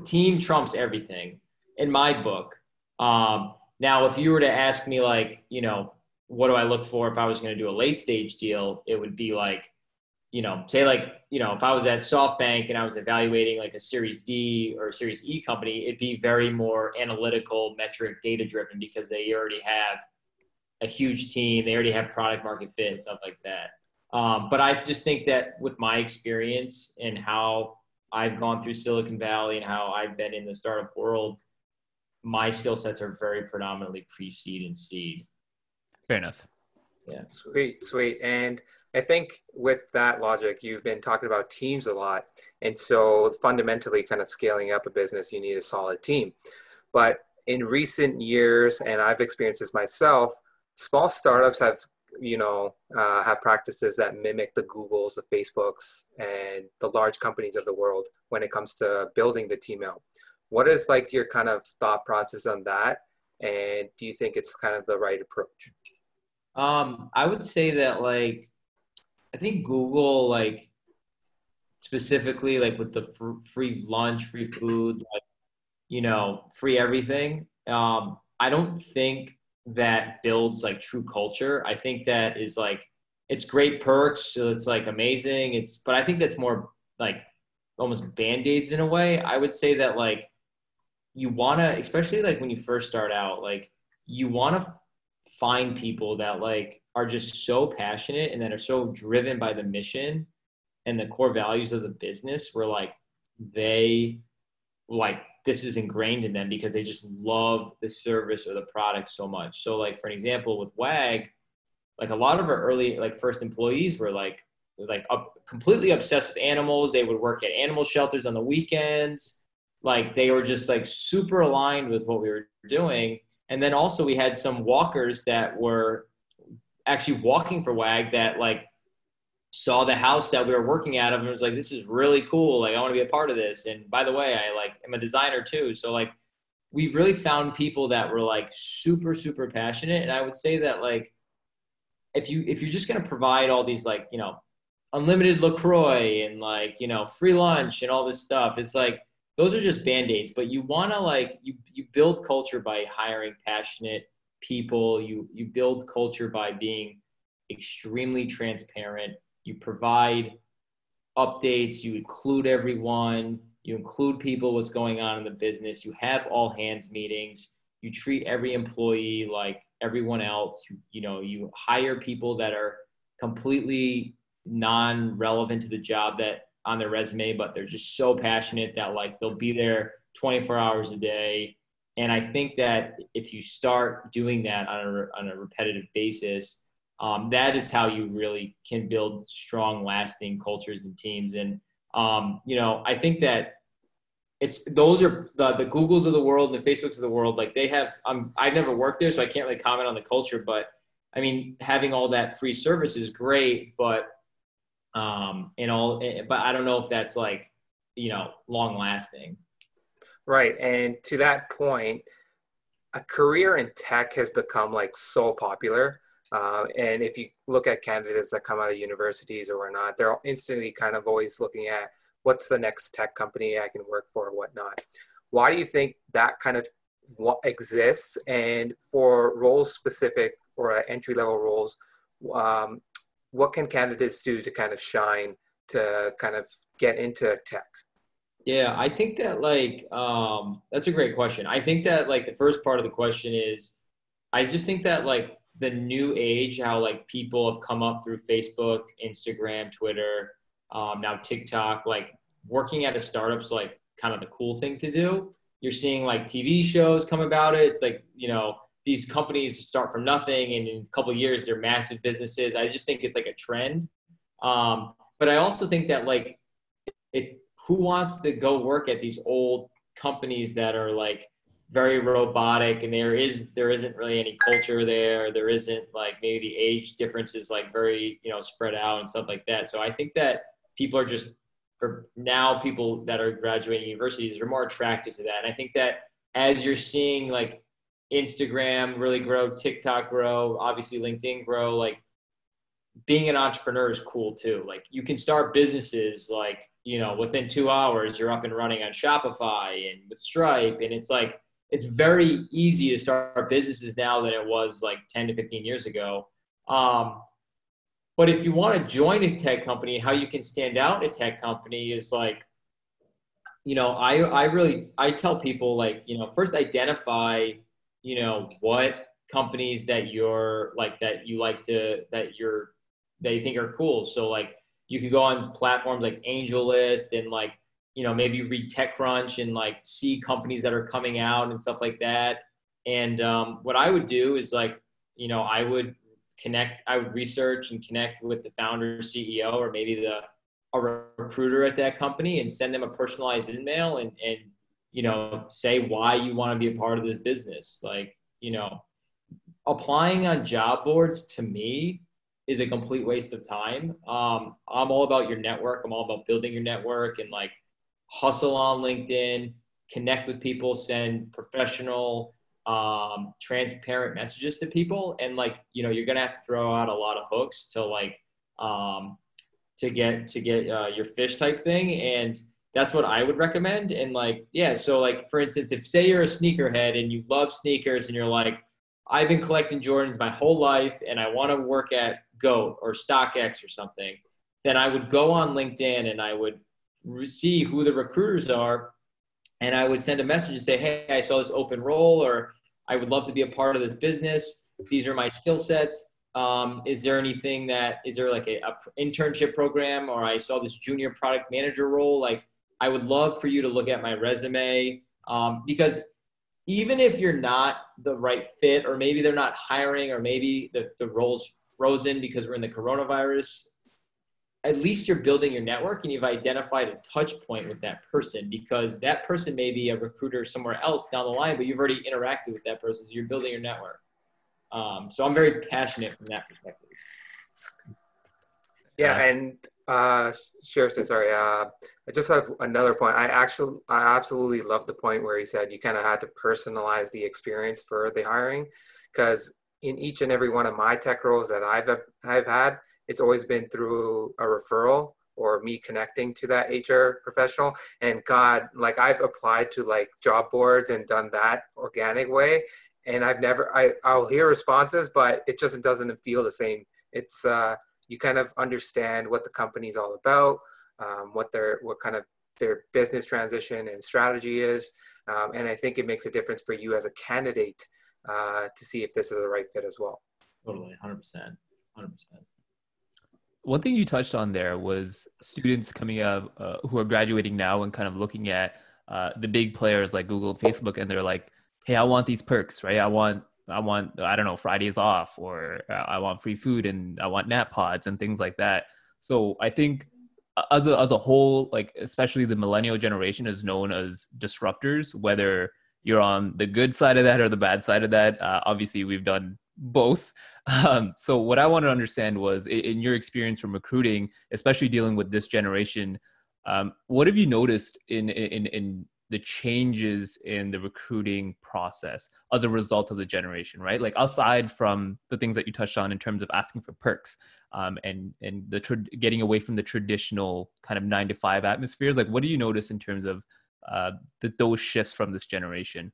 S2: team trumps everything in my book. Now, if you were to ask me like, what do I look for if I was going to do a late stage deal, it would be like, say like, if I was at Softbank and I was evaluating like a Series D or Series E company, it'd be very more analytical, metric, data driven because they already have a huge team. They already have product market fit and stuff like that. But I just think that with my experience and how I've gone through Silicon Valley and how I've been in the startup world, my skill sets are very predominantly pre-seed and seed.
S1: Fair enough.
S2: Yeah.
S3: Sweet. And I think with that logic, you've been talking about teams a lot. And so fundamentally kind of scaling up a business, you need a solid team. But in recent years, and I've experienced this myself, small startups have practices that mimic the Googles, the Facebooks, and the large companies of the world when it comes to building the team out. What is like your kind of thought process on that? And do you think it's kind of the right approach?
S2: I would say that like, I think Google, like specifically like with the free lunch, free food, like, free everything. I don't think that builds like true culture. I think that is like, it's great perks. So it's like amazing. But I think that's more like almost band-aids in a way. I would say that like, you want to, especially like when you first start out, like you want to find people that like are just so passionate and that are so driven by the mission and the core values of the business where like they like this is ingrained in them because they just love the service or the product so much. So like for an example with WAG, like a lot of our early like first employees were completely obsessed with animals. They would work at animal shelters on the weekends. Like they were just like super aligned with what we were doing. And then also we had some walkers that were actually walking for WAG that like saw the house that we were working out of and was like, this is really cool. Like I want to be a part of this. And by the way, I'm a designer too. So like we've really found people that were like super, super passionate. And I would say that like, if you're just going to provide all these like, unlimited LaCroix and like, free lunch and all this stuff, it's like, those are just band-aids, but you want to like, you build culture by hiring passionate people. You build culture by being extremely transparent. You provide updates. You include everyone. You include people, what's going on in the business. You have all hands meetings. You treat every employee like everyone else. You hire people that are completely non-relevant to the job that on their resume, but they're just so passionate that like they'll be there 24 hours a day. And I think that if you start doing that on a repetitive basis, that is how you really can build strong, lasting cultures and teams. And, I think that those are the Googles of the world and the Facebooks of the world. Like they have, I've never worked there, so I can't really comment on the culture, but I mean, having all that free service is great, but but I don't know if that's like, long lasting.
S3: Right. And to that point, a career in tech has become like so popular. And if you look at candidates that come out of universities or whatnot, they're instantly kind of always looking at what's the next tech company I can work for or whatnot. Why do you think that kind of exists? And for roles specific or entry level roles, what can candidates do to kind of shine to kind of get into tech?
S2: Yeah, I think that that's a great question. I think that like the first part of the question is, I just think that like the new age, how like people have come up through Facebook, Instagram, Twitter, now TikTok, like working at a startup's like kind of the cool thing to do. You're seeing like TV shows come about it. It's like, these companies start from nothing and in a couple of years they're massive businesses. I just think it's like a trend. But I also think that like who wants to go work at these old companies that are like very robotic and there isn't really any culture there. There isn't like maybe the age difference is like very, spread out and stuff like that. So I think that people are now people that are graduating universities are more attracted to that. And I think that as you're seeing like Instagram really grow, TikTok grow, obviously LinkedIn grow, like being an entrepreneur is cool too. Like you can start businesses like, within 2 hours, you're up and running on Shopify and with Stripe. And it's like, it's very easy to start businesses now than it was like 10 to 15 years ago. But if you want to join a tech company, how you can stand out in a tech company is like, I tell people like, first identify, what companies that you think are cool. So like you could go on platforms like AngelList and like, maybe read TechCrunch and like see companies that are coming out and stuff like that. And what I would do is like, I would research and connect with the founder, CEO, or maybe a recruiter at that company and send them a personalized email and say why you want to be a part of this business. Like, applying on job boards to me is a complete waste of time. I'm all about your network. I'm all about building your network and like hustle on LinkedIn, connect with people, send professional, transparent messages to people. And like, you're going to have to throw out a lot of hooks to like, to get your fish type thing. And that's what I would recommend. And like, yeah. So like, for instance, if say you're a sneakerhead and you love sneakers and you're like, I've been collecting Jordans my whole life and I want to work at GOAT or StockX or something, then I would go on LinkedIn and I would see who the recruiters are. And I would send a message and say, hey, I saw this open role, or I would love to be a part of this business. These are my skill sets. Is there like a internship program, or I saw this junior product manager role? Like, I would love for you to look at my resume, because even if you're not the right fit, or maybe they're not hiring, or maybe the role's frozen because we're in the coronavirus, at least you're building your network and you've identified a touch point with that person, because that person may be a recruiter somewhere else down the line, but you've already interacted with that person. So you're building your network. So I'm very passionate from that perspective.
S3: Yeah. And Sherson, sorry. I just have another point. I absolutely love the point where he said you kind of had to personalize the experience for the hiring, because in each and every one of my tech roles that I've had, it's always been through a referral or me connecting to that HR professional. And God, like I've applied to like job boards and done that organic way. And I'll hear responses, but it just doesn't feel the same. It's, you kind of understand what the company's all about, what kind of their business transition and strategy is. And I think it makes a difference for you as a candidate to see if this is the right fit as well.
S2: Totally, 100%. 100%.
S1: One thing you touched on there was students coming out who are graduating now and kind of looking at the big players like Google and Facebook, and they're like, hey, I want these perks, right? I want, I don't know, Fridays off, or I want free food, and I want nap pods and things like that. So I think as a whole, like especially the millennial generation is known as disruptors, whether you're on the good side of that or the bad side of that. Obviously, we've done both. So what I wanted to understand was in your experience from recruiting, especially dealing with this generation, what have you noticed in the changes in the recruiting process as a result of the generation, right? Like aside from the things that you touched on in terms of asking for perks, and getting away from the traditional kind of 9 to 5 atmospheres, like what do you notice in terms of those shifts from this generation?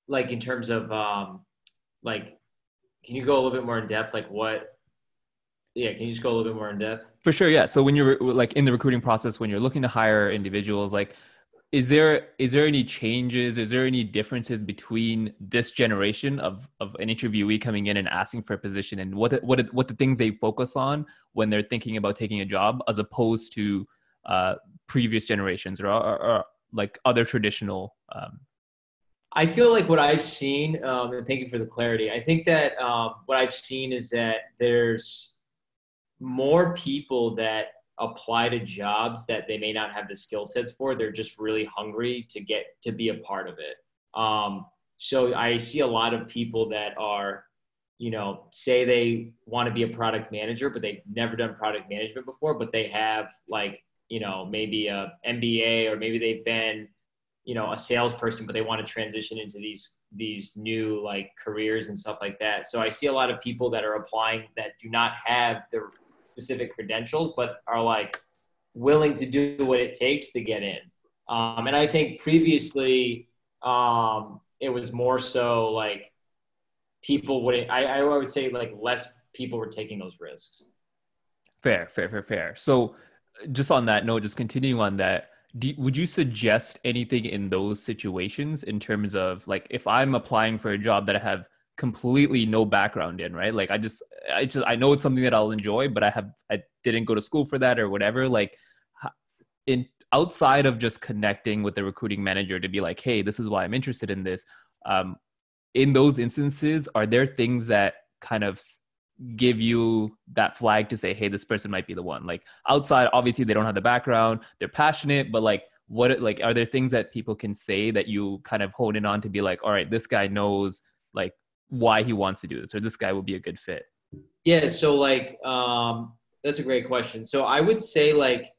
S2: Like in terms of like, can you go a little bit more in depth? Like what? Yeah, can you just go a little bit more in depth?
S1: For sure, yeah. So when you're like in the recruiting process, when you're looking to hire individuals, like is there any changes? Is there any differences between this generation of an interviewee coming in and asking for a position, and what the things they focus on when they're thinking about taking a job, as opposed to previous generations or like other traditional?
S2: I feel like what I've seen, and thank you for the clarity. I think that what I've seen is that there's more people that apply to jobs that they may not have the skill sets for. They're just really hungry to get to be a part of it. So I see a lot of people that are, say they want to be a product manager, but they've never done product management before, but they have like, maybe a MBA, or maybe they've been, a salesperson, but they want to transition into these new like careers and stuff like that. So I see a lot of people that are applying that do not have the specific credentials, but are like willing to do what it takes to get in. And I think previously it was more so like people wouldn't, I would say like less people were taking those risks.
S1: Fair. So just on that note, just continuing on that, would you suggest anything in those situations in terms of like, if I'm applying for a job that I have completely no background in, right? Like I know it's something that I'll enjoy, but I didn't go to school for that or whatever. Like in outside of just connecting with the recruiting manager to be like, hey, this is why I'm interested in this. In those instances, are there things that kind of give you that flag to say, hey, this person might be the one? Like outside, obviously they don't have the background, they're passionate, but like are there things that people can say that you kind of hone in on to be like, all right, this guy knows like why he wants to do this, or this guy will be a good fit?
S2: Yeah. So like, that's a great question. So I would say like,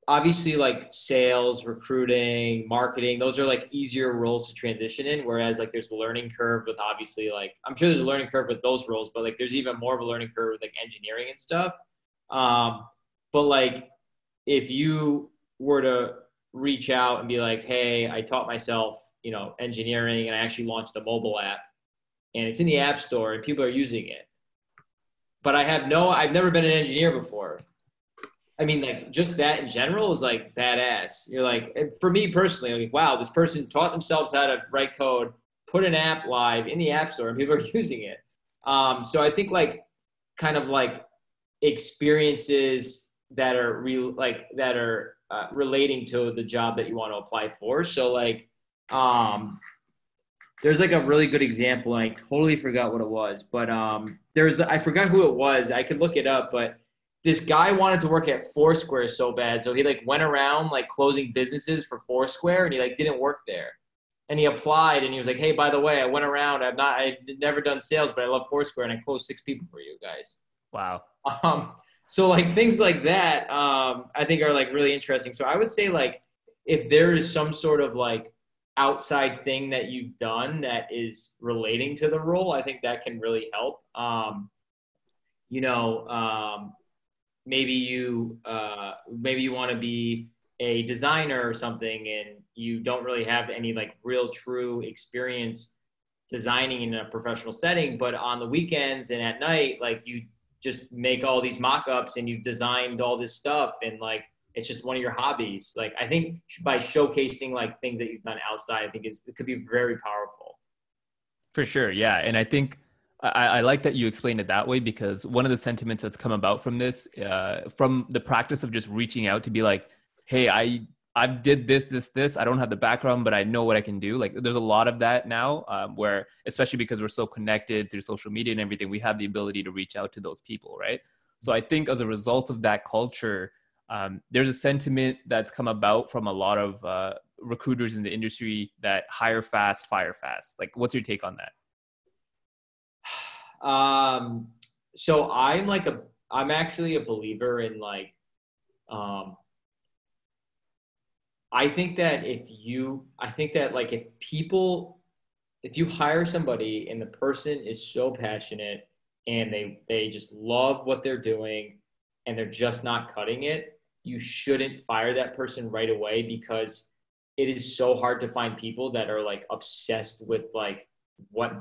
S2: obviously like sales, recruiting, marketing, those are like easier roles to transition in. Whereas like there's the learning curve with obviously like, I'm sure there's a learning curve with those roles, but like there's even more of a learning curve with like engineering and stuff. But like if you were to reach out and be like, hey, I taught myself, engineering, and I actually launched a mobile app and it's in the app store and people are using it, but I've never been an engineer before. I mean, like just that in general is like badass. You're like, for me personally, like, wow, this person taught themselves how to write code, put an app live in the app store, and people are using it. So I think like kind of like experiences that are relating to the job that you want to apply for. So like, there's like a really good example, and I totally forgot what it was, but I forgot who it was. I could look it up, but this guy wanted to work at Foursquare so bad. So he like went around like closing businesses for Foursquare, and he like didn't work there. And he applied and he was like, hey, by the way, I went around. I've never done sales, but I love Foursquare and I closed 6 people for you guys.
S1: Wow.
S2: So like things like that, I think are like really interesting. So I would say like, if there is some sort of like outside thing that you've done that is relating to the role, I think that can really help. Maybe you want to be a designer or something, and you don't really have any like real true experience designing in a professional setting, but on the weekends and at night, like you just make all these mock-ups and you've designed all this stuff, and like it's just one of your hobbies. Like I think by showcasing like things that you've done outside, I think it could be very powerful.
S1: For sure, yeah. And I think I like that you explained it that way, because one of the sentiments that's come about from this, from the practice of just reaching out to be like, hey, I did this. I don't have the background, but I know what I can do. Like there's a lot of that now, where especially because we're so connected through social media and everything, we have the ability to reach out to those people, right? So I think as a result of that culture, there's a sentiment that's come about from a lot of recruiters in the industry that hire fast, fire fast. Like, what's your take on that?
S2: So I'm actually a believer in like, I think that if you hire somebody and the person is so passionate and they just love what they're doing and they're just not cutting it, you shouldn't fire that person right away, because it is so hard to find people that are like obsessed with like what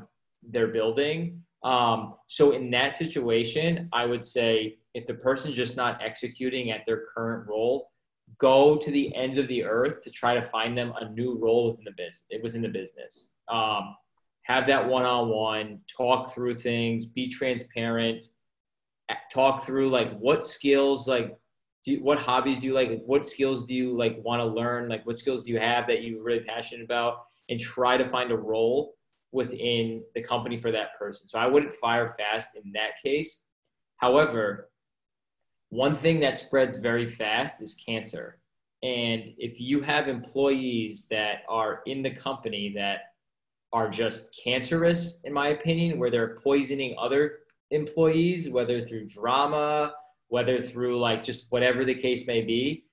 S2: they're building. So in that situation, I would say if the person's just not executing at their current role, go to the ends of the earth to try to find them a new role within the business. Have that one-on-one, talk through things, be transparent, talk through like what skills, like what hobbies do you like, what skills do you like want to learn, like what skills do you have that you're really passionate about, and try to find a role within the company for that person. So I wouldn't fire fast in that case. However, one thing that spreads very fast is cancer. And if you have employees that are in the company that are just cancerous, in my opinion, where they're poisoning other employees, whether through drama, whether through like just whatever the case may be,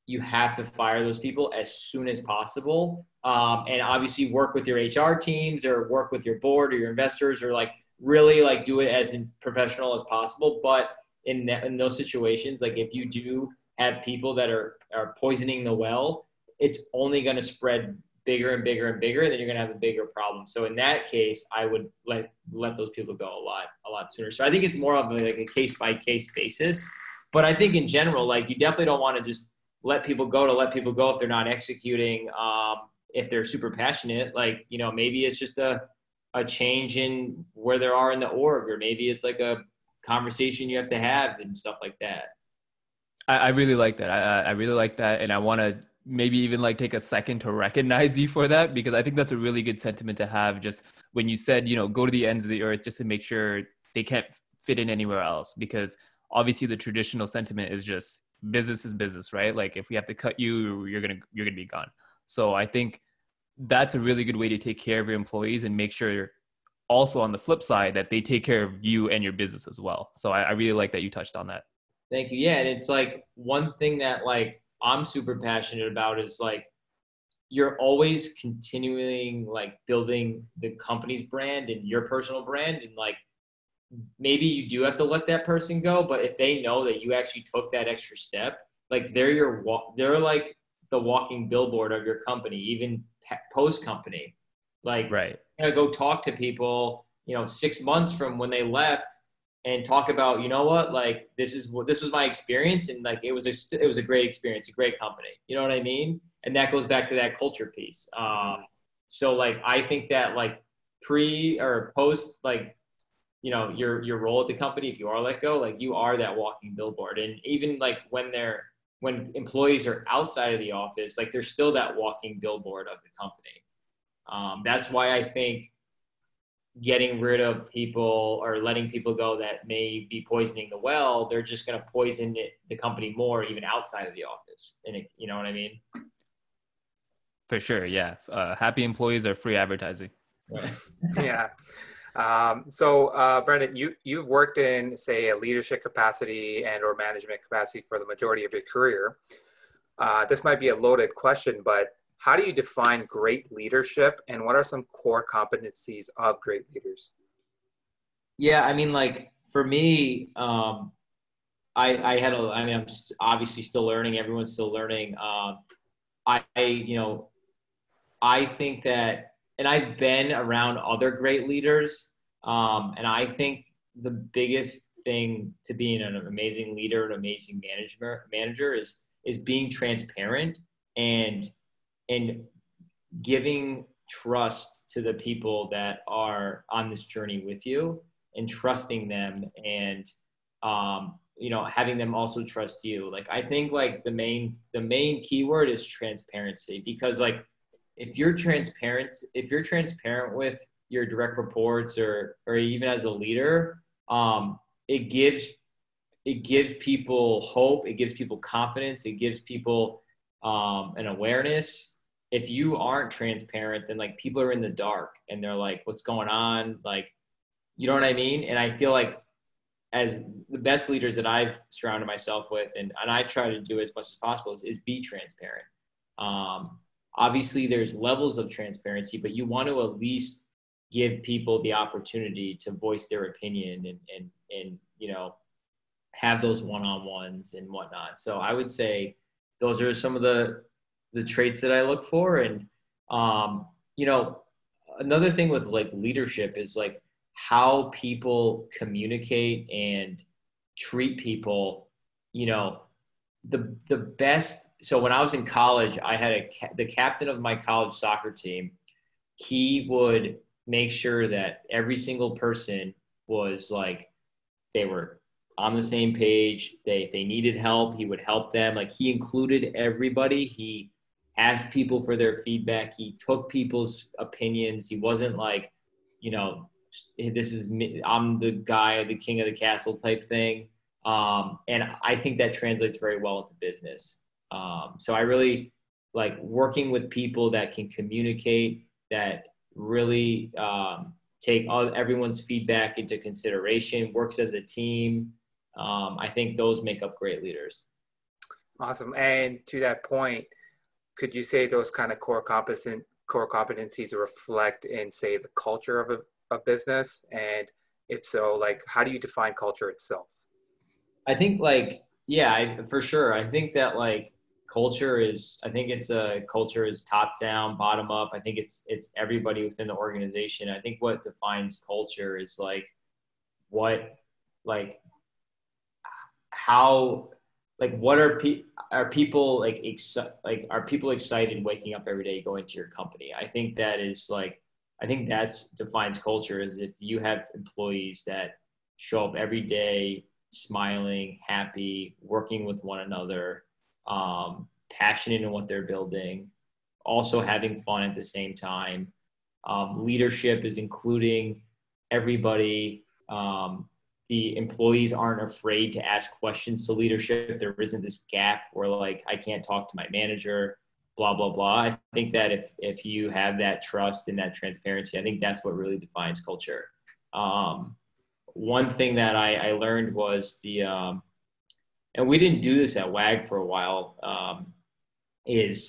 S2: you have to fire those people as soon as possible. And obviously work with your HR teams or work with your board or your investors, or like really like do it as professional as possible. But in those situations, like if you do have people that are poisoning the well, it's only going to spread bigger and bigger and bigger, and then you're going to have a bigger problem. So in that case, I would let those people go a lot sooner. So I think it's more of like a case by case basis. But I think in general, like you definitely don't want to just let people go if they're not executing. If they're super passionate, like, you know, maybe it's just a change in where they are in the org, or maybe it's like a conversation you have to have and stuff like that.
S1: I really like that. I really like that. And I want to maybe even like take a second to recognize you for that, because I think that's a really good sentiment to have. Just when you said, you know, go to the ends of the earth just to make sure they can't fit in anywhere else, because obviously the traditional sentiment is just business is business, right? Like if we have to cut you, you're going to be gone. So I think that's a really good way to take care of your employees and make sure also on the flip side that they take care of you and your business as well. So I really like that you touched on that.
S2: Thank you. Yeah. And it's like one thing that like I'm super passionate about is like, you're always continuing like building the company's brand and your personal brand. And like, maybe you do have to let that person go, but if they know that you actually took that extra step, like they're like the walking billboard of your company, even post company. Like,
S1: right.
S2: You know, go talk to people, you know, 6 months from when they left and talk about, you know what, like this was my experience, and like it was a great experience, a great company. You know what I mean? And that goes back to that culture piece. So like I think that like pre or post, like, you know, your role at the company, if you are let go, like you are that walking billboard. And even like when employees are outside of the office, like they're still that walking billboard of the company. That's why I think getting rid of people or letting people go that may be poisoning the well, they're just going to poison the company more, even outside of the office. And you know what I mean?
S1: For sure. Yeah. Happy employees are free advertising.
S3: Yeah. So Brendan, you've worked in, say, a leadership capacity and or management capacity for the majority of your career. This might be a loaded question, but how do you define great leadership, and what are some core competencies of great leaders?
S2: Yeah, I mean, like for me, I'm obviously still learning. Everyone's still learning. I think that, and I've been around other great leaders. And I think the biggest thing to being an amazing leader, an amazing manager is being transparent and giving trust to the people that are on this journey with you, and trusting them, and having them also trust you. Like I think like the main keyword is transparency, because like if you're transparent with your direct reports or even as a leader, it gives it gives people hope. It gives people confidence. It gives people an awareness. If you aren't transparent, then like people are in the dark and they're like, what's going on? Like, you know what I mean? And I feel like as the best leaders that I've surrounded myself with, and I try to do as much as possible is be transparent. Obviously there's levels of transparency, but you want to at least give people the opportunity to voice their opinion and you know, have those one-on-ones and whatnot. So I would say those are some of the traits that I look for. And, you know, another thing with like leadership is like how people communicate and treat people, you know, the best. So when I was in college, I had the captain of my college soccer team. He would make sure that every single person was like, they were on the same page. If they needed help, he would help them. Like he included everybody. He asked people for their feedback. He took people's opinions. He wasn't like, you know, this is me, I'm the guy, the king of the castle type thing. And I think that translates very well into business. So I really like working with people that can communicate, that really take everyone's feedback into consideration, works as a team. I think those make up great leaders.
S3: Awesome. And to that point, could you say those kind of core competencies reflect in, say, the culture of a business? And if so, like, how do you define culture itself?
S2: I think like, yeah, for sure. I think that like culture is top down, bottom up. I think it's everybody within the organization. I think what defines culture is like how, like, what are people like, are people excited waking up every day going to your company? I think that's defines culture, is if you have employees that show up every day smiling, happy, working with one another, passionate in what they're building, also having fun at the same time. Leadership is including everybody. The employees aren't afraid to ask questions to leadership. There isn't this gap where like, I can't talk to my manager, blah, blah, blah. I think that if you have that trust and that transparency, I think that's what really defines culture. One thing that I learned was and we didn't do this at WAG for a while, we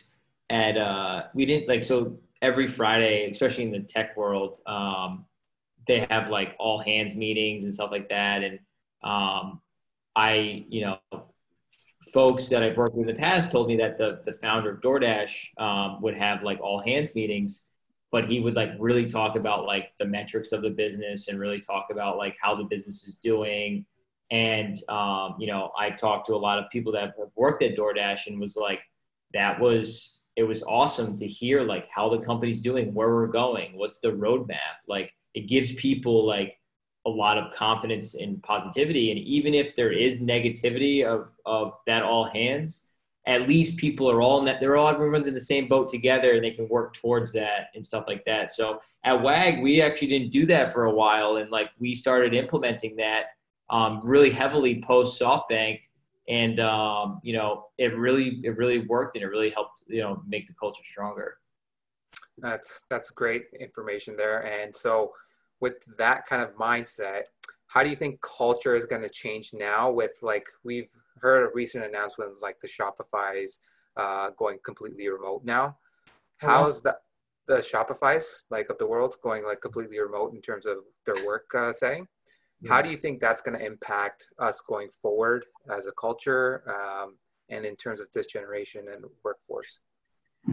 S2: didn't like, so every Friday, especially in the tech world, they have like all hands meetings and stuff like that. And you know, folks that I've worked with in the past told me that the founder of DoorDash would have like all hands meetings, but he would like really talk about like the metrics of the business and really talk about like how the business is doing. And, you know, I've talked to a lot of people that have worked at DoorDash and was like, it was awesome to hear like how the company's doing, where we're going, what's the roadmap. Like it gives people like a lot of confidence and positivity. And even if there is negativity of that all hands, at least people are everyone's in the same boat together and they can work towards that and stuff like that. So at WAG, we actually didn't do that for a while. And like, we started implementing that really heavily post SoftBank. And, you know, it really worked and it really helped, you know, make the culture stronger.
S3: That's great information there. And so with that kind of mindset, how do you think culture is going to change now with, like, we've heard a recent announcement like the Shopify's going completely remote now. How's the Shopify's like of the world going like completely remote in terms of their work setting? Yeah. How do you think that's going to impact us going forward as a culture and in terms of this generation and workforce?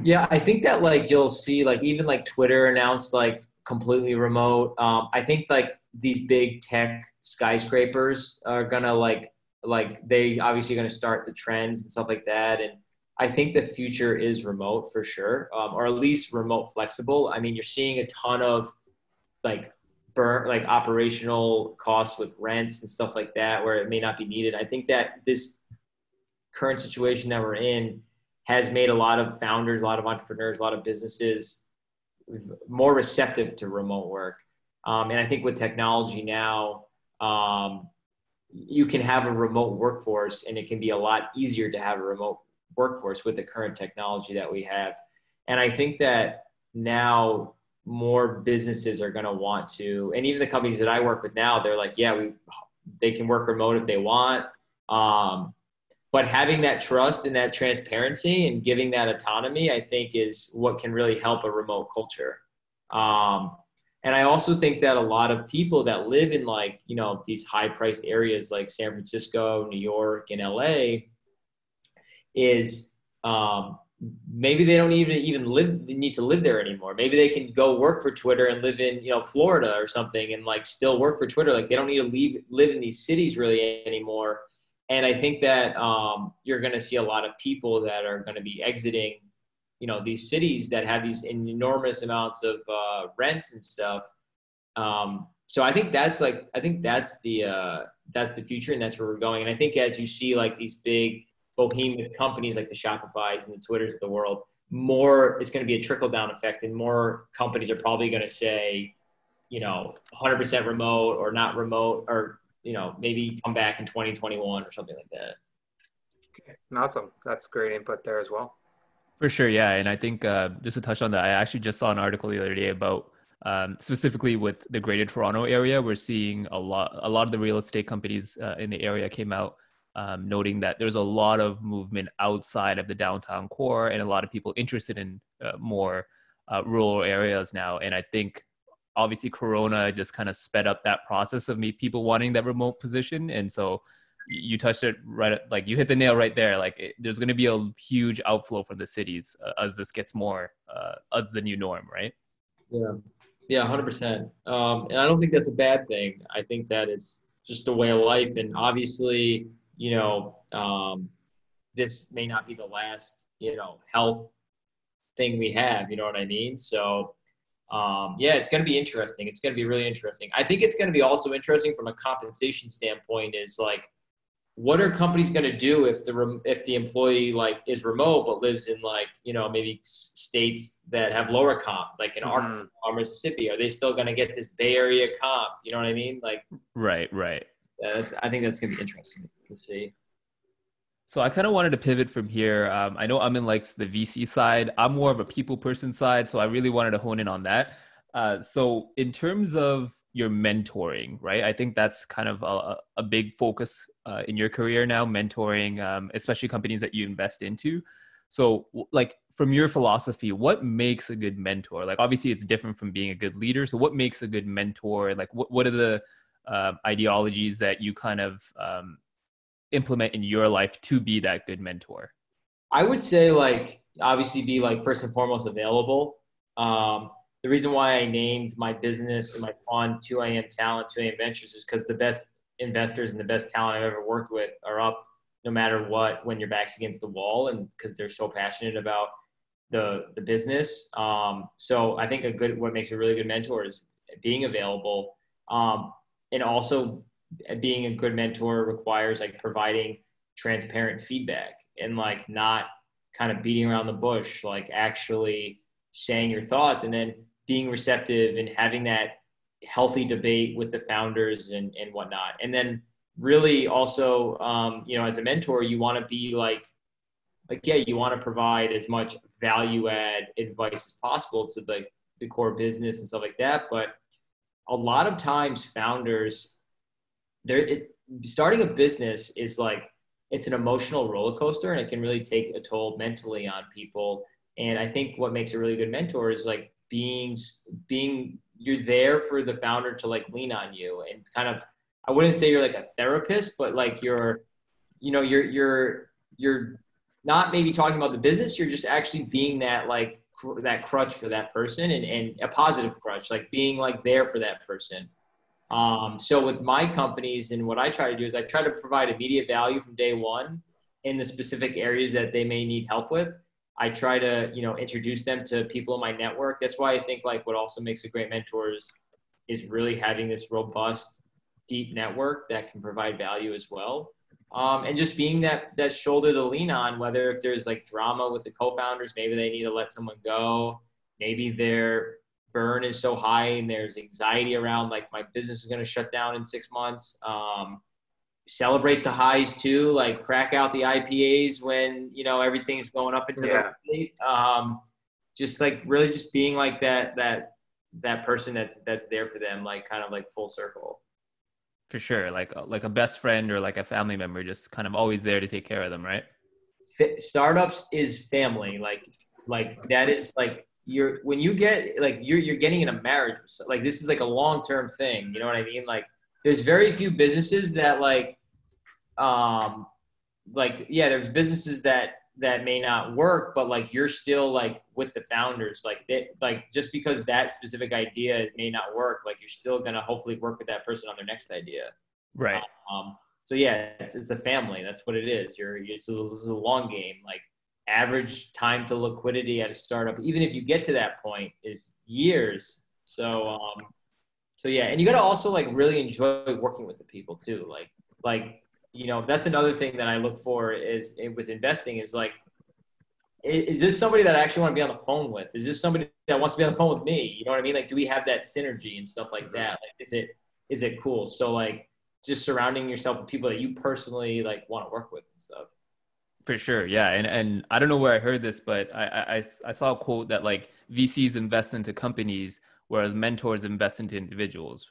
S2: Yeah, I think that like you'll see like even like Twitter announced like completely remote. I think like these big tech skyscrapers are gonna like they obviously gonna start the trends and stuff like that. And I think the future is remote for sure, or at least remote flexible. I mean, you're seeing a ton of like operational costs with rents and stuff like that where it may not be needed. I think that this current situation that we're in has made a lot of founders, a lot of entrepreneurs, a lot of businesses more receptive to remote work. And I think with technology now, you can have a remote workforce, and it can be a lot easier to have a remote workforce with the current technology that we have. And I think that now more businesses are going to want to, and even the companies that I work with now, they're like, yeah, they can work remote if they want. But having that trust and that transparency and giving that autonomy, I think, is what can really help a remote culture. And I also think that a lot of people that live in, like, you know, these high priced areas like San Francisco, New York, and LA is, maybe they don't even need to live there anymore. Maybe they can go work for Twitter and live in, you know, Florida or something, and like still work for Twitter. Like, they don't need to live in these cities really anymore. And I think that you're going to see a lot of people that are going to be exiting, you know, these cities that have these enormous amounts of rents and stuff. So I think that's the future, and that's where we're going. And I think as you see like these big behemoth companies like the Shopifys and the Twitters of the world, more it's going to be a trickle down effect, and more companies are probably going to say, you know, 100% remote or not remote, or, you know, maybe come back in 2021 or something like that.
S3: Okay. Awesome. That's great input there as well.
S1: For sure, yeah. And I think just to touch on that, I actually just saw an article the other day about specifically with the Greater Toronto area. We're seeing a lot of the real estate companies in the area came out noting that there's a lot of movement outside of the downtown core, and a lot of people interested in more rural areas now. And I think obviously Corona just kind of sped up that process of people wanting that remote position. And so you touched it right, like you hit the nail right there. Like there's going to be a huge outflow from the cities as this gets more as the new norm, right?
S2: Yeah, 100%. And I don't think that's a bad thing. I think that it's just a way of life. And obviously, you know, this may not be the last, you know, health thing we have, you know what I mean? So, yeah, it's going to be interesting. It's going to be really interesting. I think it's going to be also interesting from a compensation standpoint, is like, what are companies going to do if the employee like is remote but lives in, like, you know, maybe states that have lower comp, like in Arkansas or Mississippi? Are they still going to get this Bay Area comp? You know what I mean? Like,
S1: right.
S2: I think that's going to be interesting to see.
S1: So I kind of wanted to pivot from here. I know Amin likes the VC side. I'm more of a people person side, so I really wanted to hone in on that. So in terms of your mentoring, right? I think that's kind of a big focus in your career now, mentoring, especially companies that you invest into. So like from your philosophy, what makes a good mentor? Like obviously it's different from being a good leader. So what makes a good mentor? Like what are the ideologies that you kind of implement in your life to be that good mentor?
S2: I would say, like, obviously be like first and foremost available. The reason why I named my business and my fund 2AM Talent, 2AM Ventures, is because the best investors and the best talent I've ever worked with are up no matter what when your back's against the wall, and because they're so passionate about the business. So I think what makes a really good mentor is being available, and also being a good mentor requires like providing transparent feedback and like not kind of beating around the bush, like actually saying your thoughts, and then being receptive and having that healthy debate with the founders and whatnot. And then really also, you know, as a mentor, you want to be yeah, you want to provide as much value add advice as possible to the core business and stuff like that. But a lot of times founders, starting a business is like, it's an emotional roller coaster, and it can really take a toll mentally on people. And I think what makes a really good mentor is like being you're there for the founder to like lean on you, and kind of, I wouldn't say you're like a therapist, but like you're not maybe talking about the business. You're just actually being that like that crutch for that person, and a positive crutch, like being like there for that person. So with my companies, and what I try to do is I try to provide immediate value from day one in the specific areas that they may need help with. I try to, you know, introduce them to people in my network. That's why I think like what also makes a great mentor is really having this robust, deep network that can provide value as well. And just being that shoulder to lean on, whether if there's like drama with the co-founders, maybe they need to let someone go, maybe their burn is so high and there's anxiety around like my business is going to shut down in 6 months. celebrate the highs too, like crack out the IPAs when, everything's going up into the right. Just like really just being like that person that's there for them, like kind of like full circle.
S1: For sure. Like a best friend or like a family member, just kind of always there to take care of them, right?
S2: Startups is family. Like that is like when you get like you're getting in a marriage, like this is like a long-term thing. You know what I mean? Like there's very few businesses that there's businesses that may not work, but like you're still like with the founders, like just because that specific idea may not work, like you're still gonna hopefully work with that person on their next idea.
S1: Right.
S2: So yeah, it's a family. That's what it is. This is a long game. Like average time to liquidity at a startup, even if you get to that point, is years. So yeah, and you got to also like really enjoy working with the people too. Like that's another thing that I look for is with investing is like, is this somebody that I actually want to be on the phone with? Is this somebody that wants to be on the phone with me? You know what I mean? Like, do we have that synergy and stuff like that? Like, is it cool? So like just surrounding yourself with people that you personally like want to work with and stuff.
S1: For sure. Yeah. And I don't know where I heard this, but I saw a quote that like VCs invest into companies, whereas mentors invest into individuals.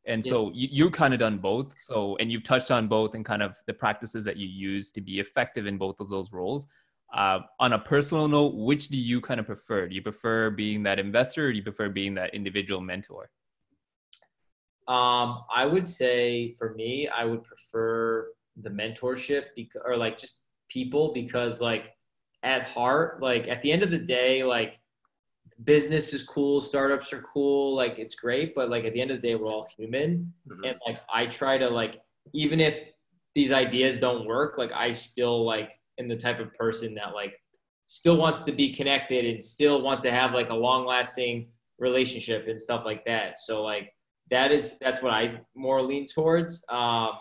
S1: And so you've kind of done both. So, and you've touched on both and kind of the practices that you use to be effective in both of those roles. On a personal note, which do you kind of prefer? Do you prefer being that investor or do you prefer being that individual mentor?
S2: I would say for me, I would prefer the mentorship or like just people, because like at heart, like at the end of the day, like business is cool, startups are cool, like it's great, but like at the end of the day, we're all human. And like I try to like, even if these ideas don't work, like I still like am the type of person that like still wants to be connected and still wants to have like a long lasting relationship and stuff like that. So like that's what I more lean towards. I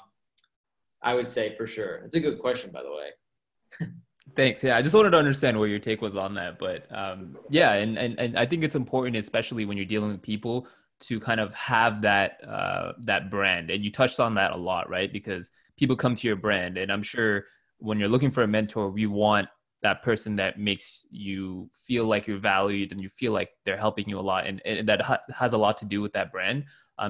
S2: would say for sure. It's a good question, by the way.
S1: Thanks. Yeah, I just wanted to understand what your take was on that. But yeah, and I think it's important, especially when you're dealing with people, to kind of have that brand. And you touched on that a lot, right? Because people come to your brand, and I'm sure when you're looking for a mentor, you want that person that makes you feel like you're valued and you feel like they're helping you a lot, and that has a lot to do with that brand.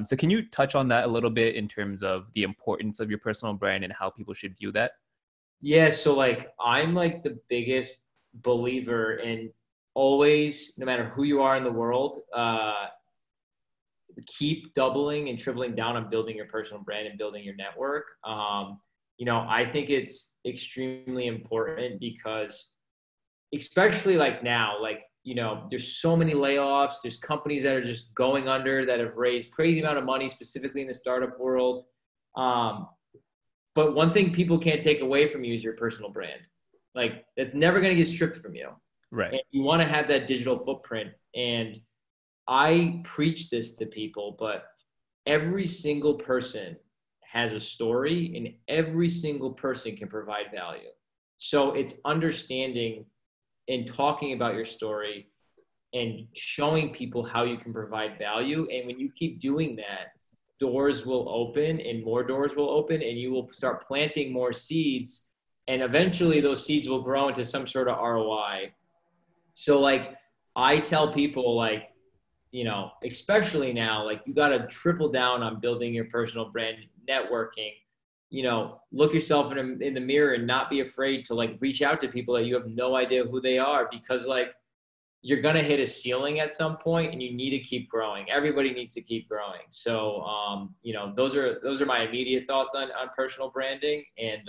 S1: So can you touch on that a little bit in terms of the importance of your personal brand and how people should view that?
S2: Yeah, so like I'm like the biggest believer in always, no matter who you are in the world, keep doubling and tripling down on building your personal brand and building your network. I think it's extremely important because especially like now, like, there's so many layoffs, there's companies that are just going under that have raised crazy amount of money, specifically in the startup world. But one thing people can't take away from you is your personal brand. Like that's never going to get stripped from you.
S1: Right.
S2: And you want to have that digital footprint. And I preach this to people, but every single person has a story and every single person can provide value. So it's understanding and talking about your story and showing people how you can provide value. And when you keep doing that, doors will open and more doors will open and you will start planting more seeds. And eventually those seeds will grow into some sort of ROI. So like I tell people like, especially now, like you got to triple down on building your personal brand, networking, look yourself in the mirror and not be afraid to like reach out to people that you have no idea who they are, because like you're going to hit a ceiling at some point and you need to keep growing. Everybody needs to keep growing. So, those are my immediate thoughts on personal branding. And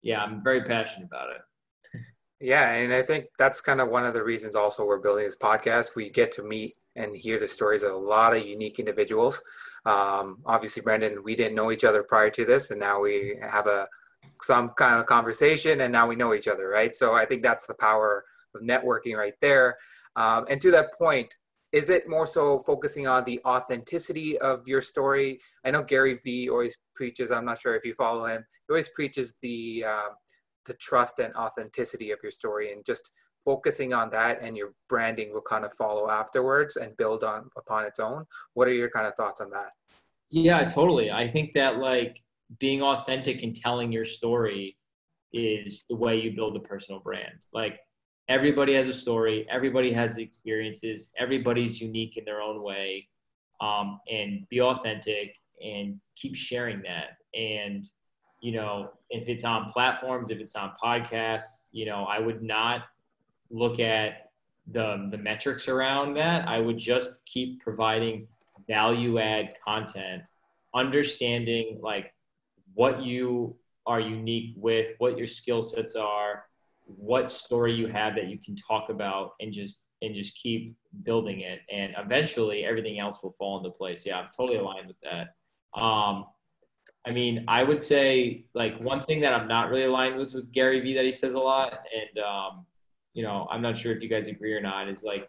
S2: yeah, I'm very passionate about it.
S3: Yeah, and I think that's kind of one of the reasons also we're building this podcast. We get to meet and hear the stories of a lot of unique individuals. Obviously, Brendan, we didn't know each other prior to this, and now we have some kind of conversation, and now we know each other, right? So I think that's the power of networking right there. And to that point, is it more so focusing on the authenticity of your story? I know Gary Vee always preaches, I'm not sure if you follow him, he always preaches the trust and authenticity of your story, and just focusing on that, and your branding will kind of follow afterwards and build upon its own. What are your kind of thoughts on that?
S2: Yeah, totally. I think that like being authentic and telling your story is the way you build a personal brand. Like, everybody has a story, everybody has experiences, everybody's unique in their own way, and be authentic and keep sharing that. And, you know, if it's on platforms, if it's on podcasts, you know, I would not look at the metrics around that. I would just keep providing value add content, understanding like what you are unique with, what your skill sets are, what story you have that you can talk about, and just keep building it. And eventually everything else will fall into place. Yeah, I'm totally aligned with that. I mean, I would say like one thing that I'm not really aligned with Gary Vee that he says a lot, and you know, I'm not sure if you guys agree or not, is like,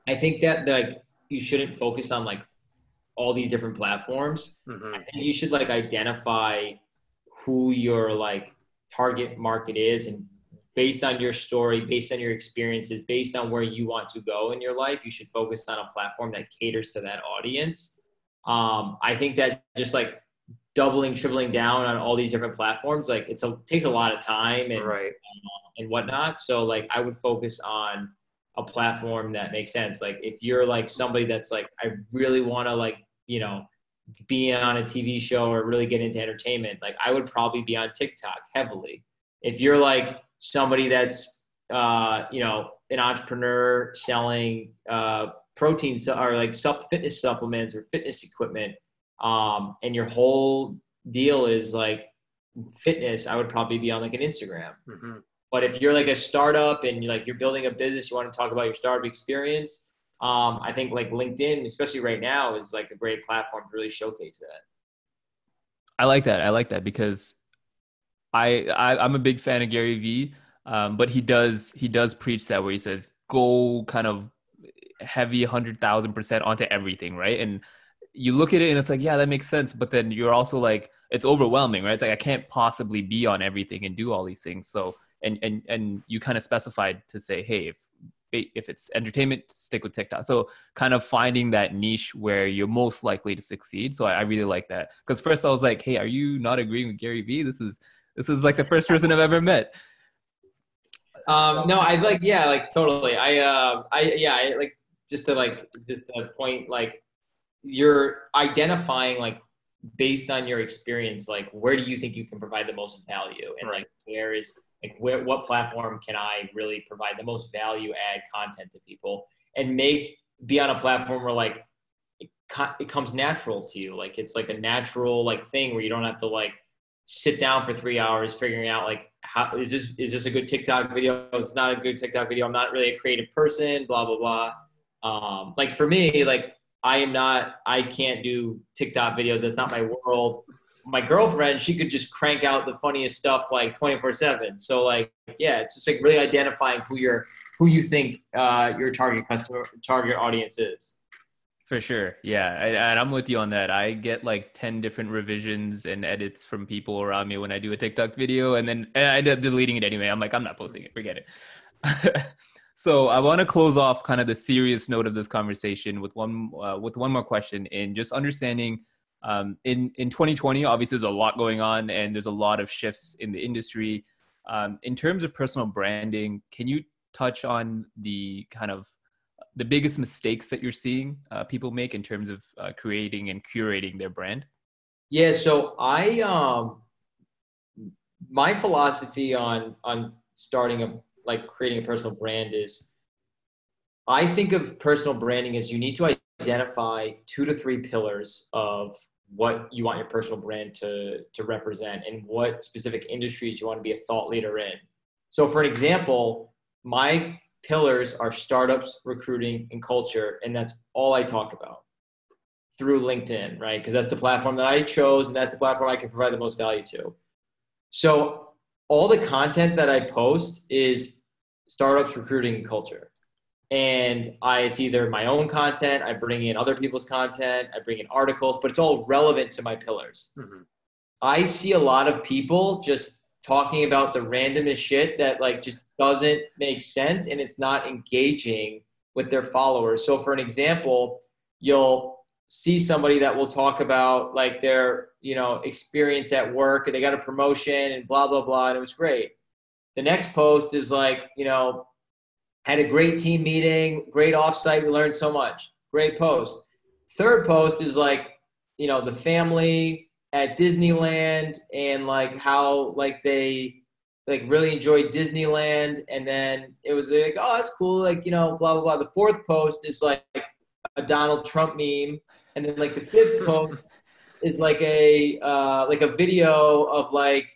S2: I think that like you shouldn't focus on like all these different platforms.
S3: Mm-hmm.
S2: I think you should like identify who your like target market is, and based on your story, based on your experiences, based on where you want to go in your life, you should focus on a platform that caters to that audience. I think that just like doubling, tripling down on all these different platforms, like takes a lot of time and
S3: Right.
S2: And whatnot. So like I would focus on a platform that makes sense. Like if you're like somebody that's like, I really want to like, you know, be on a TV show or really get into entertainment, like I would probably be on TikTok heavily. If you're like somebody that's, you know, an entrepreneur selling protein or like fitness supplements or fitness equipment, and your whole deal is like fitness, I would probably be on like an Instagram.
S3: Mm-hmm.
S2: But if you're like a startup and you're building a business, you want to talk about your startup experience, I think like LinkedIn, especially right now, is like a great platform to really showcase that.
S1: I like that because I'm a big fan of Gary Vee, but he does preach that where he says go kind of heavy 100,000% onto everything, right? And you look at it and it's like, yeah, that makes sense, but then you're also like, it's overwhelming, right? It's like I can't possibly be on everything and do all these things. So and you kind of specified to say, hey, if it's entertainment, stick with TikTok. So kind of finding that niche where you're most likely to succeed. So I really like that, because first I was like, hey, are you not agreeing with Gary Vee? This is like the first person I've ever met.
S2: No, I like, yeah, like totally. I like just to point, like you're identifying like based on your experience, like where do you think you can provide the most value, and like what platform can I really provide the most value add content to people, and be on a platform where like it comes natural to you, like it's like a natural like thing where you don't have to like sit down for 3 hours figuring out like how is this a good TikTok video? It's not a good TikTok video. I'm not really a creative person, blah blah blah. Like for me, like I can't do TikTok videos. That's not my world. My girlfriend, she could just crank out the funniest stuff like 24/7. So like, yeah, it's just like really identifying who you think your target audience is.
S1: For sure. Yeah. And I'm with you on that. I get like 10 different revisions and edits from people around me when I do a TikTok video, and I end up deleting it anyway. I'm like, I'm not posting it. Forget it. So I want to close off kind of the serious note of this conversation with one more question, in just understanding in 2020, obviously there's a lot going on and there's a lot of shifts in the industry. In terms of personal branding, can you touch on the kind of the biggest mistakes that you're seeing people make in terms of creating and curating their brand?
S2: Yeah. So my philosophy on creating a personal brand is, I think of personal branding as you need to identify 2 to 3 pillars of what you want your personal brand to represent, and what specific industries you want to be a thought leader in. So for an example, my pillars are startups, recruiting, and culture. And that's all I talk about through LinkedIn, right? Because that's the platform that I chose, and that's the platform I can provide the most value to. So all the content that I post is startups, recruiting, and culture. And it's either my own content, I bring in other people's content, I bring in articles, but it's all relevant to my pillars. Mm-hmm. I see a lot of people just talking about the randomest shit that like just doesn't make sense, and it's not engaging with their followers. So for an example, you'll see somebody that will talk about like their, experience at work, and they got a promotion and blah, blah, blah. And it was great. The next post is like, had a great team meeting, great offsite. We learned so much. Great post. Third post is like, the family at Disneyland and like how like they like really enjoyed Disneyland. And then it was like, oh, that's cool. Like, blah, blah, blah. The fourth post is like a Donald Trump meme. And then like the fifth post is like a video of like,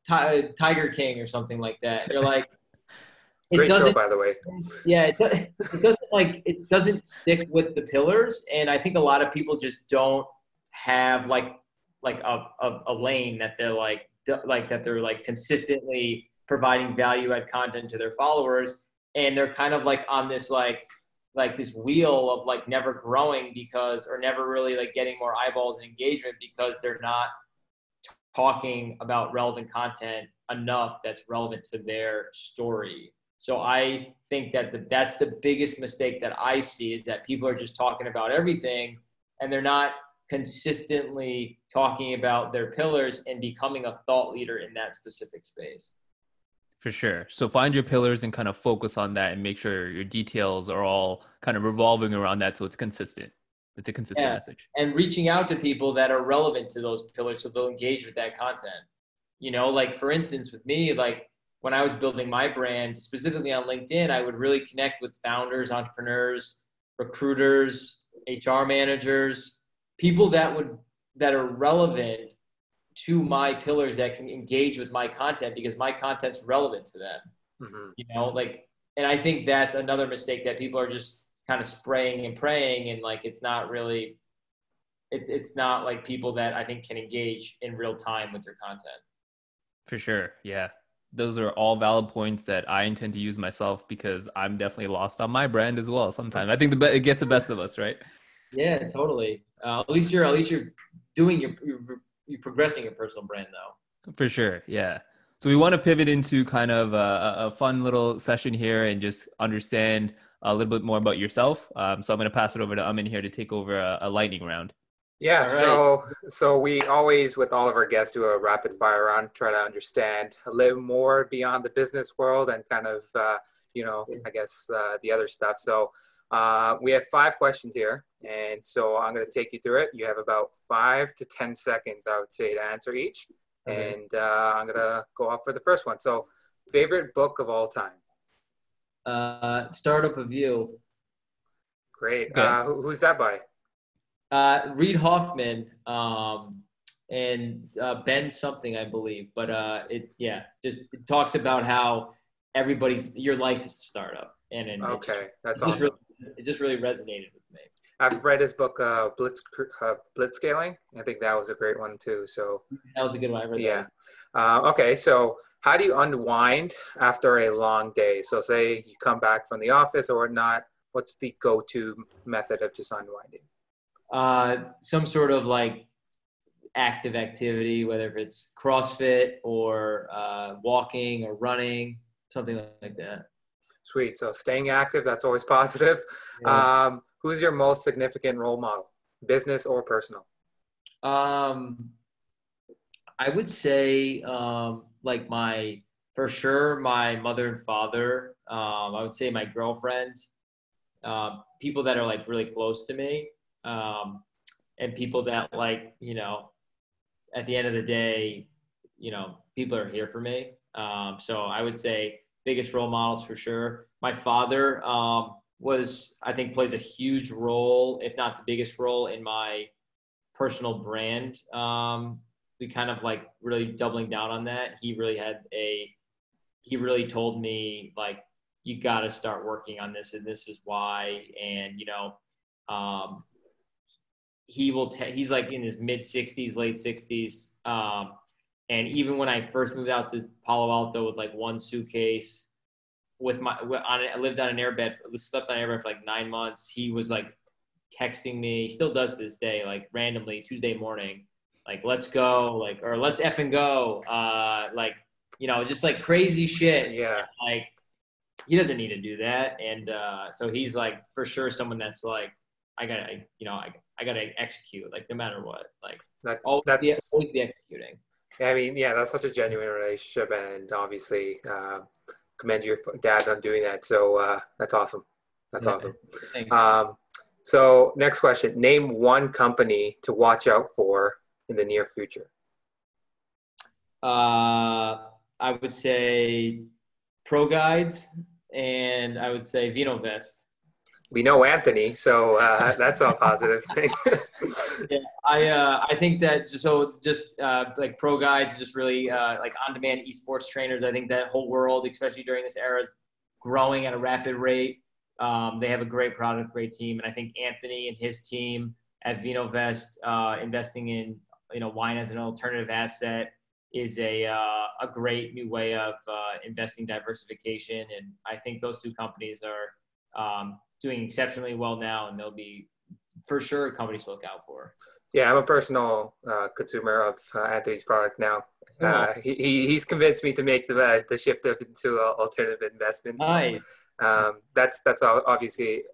S2: Tiger King or something like that. And you're like,
S3: Great show, by the way.
S2: Yeah, it doesn't stick with the pillars, and I think a lot of people just don't have like a lane that they're like consistently providing value add content to their followers, and they're kind of like on this like this wheel of like never growing or never really like getting more eyeballs and engagement because they're not talking about relevant content enough that's relevant to their story. So I think that that's the biggest mistake that I see, is that people are just talking about everything and they're not consistently talking about their pillars and becoming a thought leader in that specific space.
S1: For sure. So find your pillars and kind of focus on that and make sure your details are all kind of revolving around that so it's consistent. It's a consistent message.
S2: And reaching out to people that are relevant to those pillars so they'll engage with that content. Like for instance, with me, like when I was building my brand, specifically on LinkedIn, I would really connect with founders, entrepreneurs, recruiters, HR managers, people that are relevant to my pillars, that can engage with my content because my content's relevant to them. Mm-hmm. And I think that's another mistake, that people are just kind of spraying and praying, and like it's not really, it's not like people that I think can engage in real time with your content.
S1: For sure. Yeah. Those are all valid points that I intend to use myself, because I'm definitely lost on my brand as well sometimes. I think it gets the best of us, right?
S2: Yeah, totally. At least you're doing you're progressing your personal brand though.
S1: For sure. Yeah. So we want to pivot into kind of a fun little session here and just understand a little bit more about yourself. So I'm going to pass it over to Amin here to take over a lightning round.
S3: Yeah, right. So we always, with all of our guests, do a rapid fire round, try to understand a little more beyond the business world and kind of, I guess the other stuff. So we have 5 questions here, and so I'm going to take you through it. You have about 5 to 10 seconds, I would say, to answer each. Okay. And I'm going to go off for the first one. So favorite book of all time?
S2: Startup of You.
S3: Great. Okay. Who's that by?
S2: Reid Hoffman and Ben something, I believe, but it talks about how your life is a startup, and
S3: okay, that's awesome.
S2: It just really resonated with me.
S3: I've read his book Blitzscaling. I think that was a great one too. So
S2: that was a good one. I read
S3: that. Okay, so how do you unwind after a long day? So say you come back from the office or not. What's the go-to method of just unwinding?
S2: Some sort of like active activity, whether it's CrossFit or walking or running, something like that.
S3: Sweet. So staying active, that's always positive. Yeah. Who's your most significant role model, business or personal?
S2: I would say for sure my mother and father. I would say my girlfriend, people that are like really close to me. And people that like, at the end of the day, people are here for me. So I would say biggest role models for sure. My father I think plays a huge role, if not the biggest role, in my personal brand. We kind of like really doubling down on that. He really told me like, you got to start working on this, and this is why. And, he's like in his mid 60s, late 60s. And even when I first moved out to Palo Alto with like one suitcase I lived on an airbed, slept on an airbed for like 9 months. He was like texting me, he still does to this day, like randomly Tuesday morning, like, let's go, like, or let's effing go. Just like crazy shit.
S3: Yeah.
S2: Like he doesn't need to do that. And so he's like for sure someone that's like I gotta execute, like no matter what. Like
S3: That's
S2: always be executing.
S3: I mean, yeah, that's such a genuine relationship, and obviously commend your dad on doing that. So that's awesome. That's awesome. So next question: name one company to watch out for in the near future.
S2: I would say Pro Guides, and I would say VinoVest.
S3: We know Anthony, so that's all positive thing.
S2: Yeah, I think that like Pro Guides, just really like on-demand esports trainers. I think that whole world, especially during this era, is growing at a rapid rate. They have a great product, great team, and I think Anthony and his team at VinoVest, investing in wine as an alternative asset, is a great new way of investing diversification. And I think those two companies are doing exceptionally well now, and they'll be for sure companies to look out for.
S3: Yeah, I'm a personal consumer of Anthony's product now.
S2: Cool.
S3: He's convinced me to make the shift into alternative investments.
S2: Nice.
S3: That's obviously,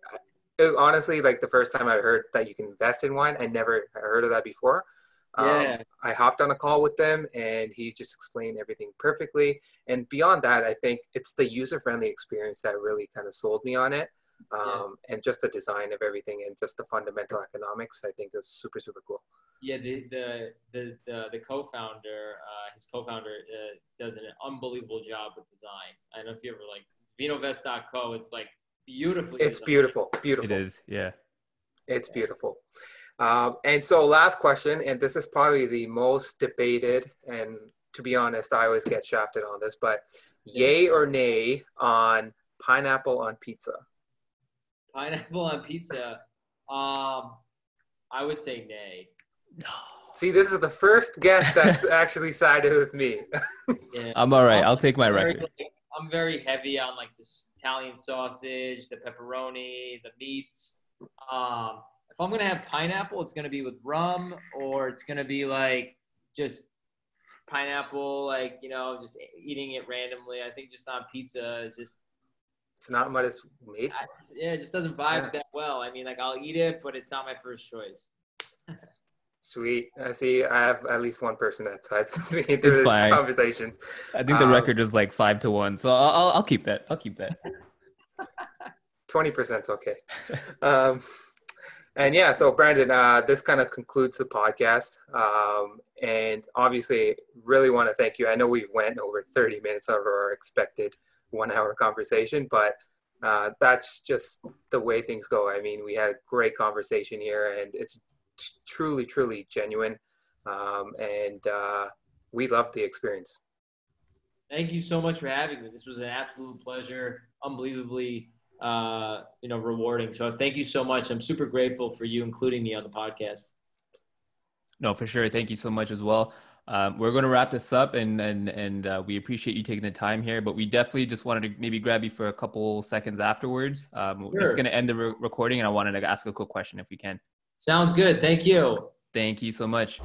S3: it was honestly like the first time I heard that you can invest in wine. I never heard of that before.
S2: Yeah.
S3: I hopped on a call with them, and he just explained everything perfectly. And beyond that, I think it's the user-friendly experience that really kind of sold me on it. And just the design of everything and just the fundamental economics, I think is super, super cool.
S2: Yeah, the co-founder, his co-founder does an unbelievable job with design. I don't know if you ever like VinoVest.co. It's like beautifully.
S3: It's
S2: designed.
S3: beautiful.
S1: It is, yeah.
S3: It's beautiful. And so last question, and this is probably the most debated, and to be honest, I always get shafted on this, but yay or nay on pineapple on pizza?
S2: Pineapple on pizza, I would say nay.
S1: No.
S3: See, this is the first guest that's actually sided with me.
S2: Yeah.
S1: I'm all right. I'll take my record.
S2: I'm very heavy on like this Italian sausage, the pepperoni, the meats. If I'm gonna have pineapple, it's gonna be with rum, or it's gonna be like just pineapple, like just eating it randomly. I think just on pizza is just.
S3: It's not what it's made for.
S2: It just doesn't vibe that well. I mean, like I'll eat it, but it's not my first choice.
S3: Sweet. I see. I have at least one person that sides with me through these conversations.
S1: I think the record is like 5-1, so I'll keep that. I'll keep that.
S3: 20%'s okay. And yeah, so Brandon, this kind of concludes the podcast. And obviously, really want to thank you. I know we went over 30 minutes over our expected 1-hour conversation, but that's just the way things go. I mean, we had a great conversation here, and it's truly, truly genuine. And we loved the experience.
S2: Thank you so much for having me. This was an absolute pleasure, unbelievably rewarding. So thank you so much. I'm super grateful for you including me on the podcast.
S1: No, for sure. Thank you so much as well. We're going to wrap this up, and we appreciate you taking the time here, but we definitely just wanted to maybe grab you for a couple seconds afterwards. We're just going to end the recording, and I wanted to ask a quick question if we can.
S2: Sounds good. Thank you.
S1: Thank you so much.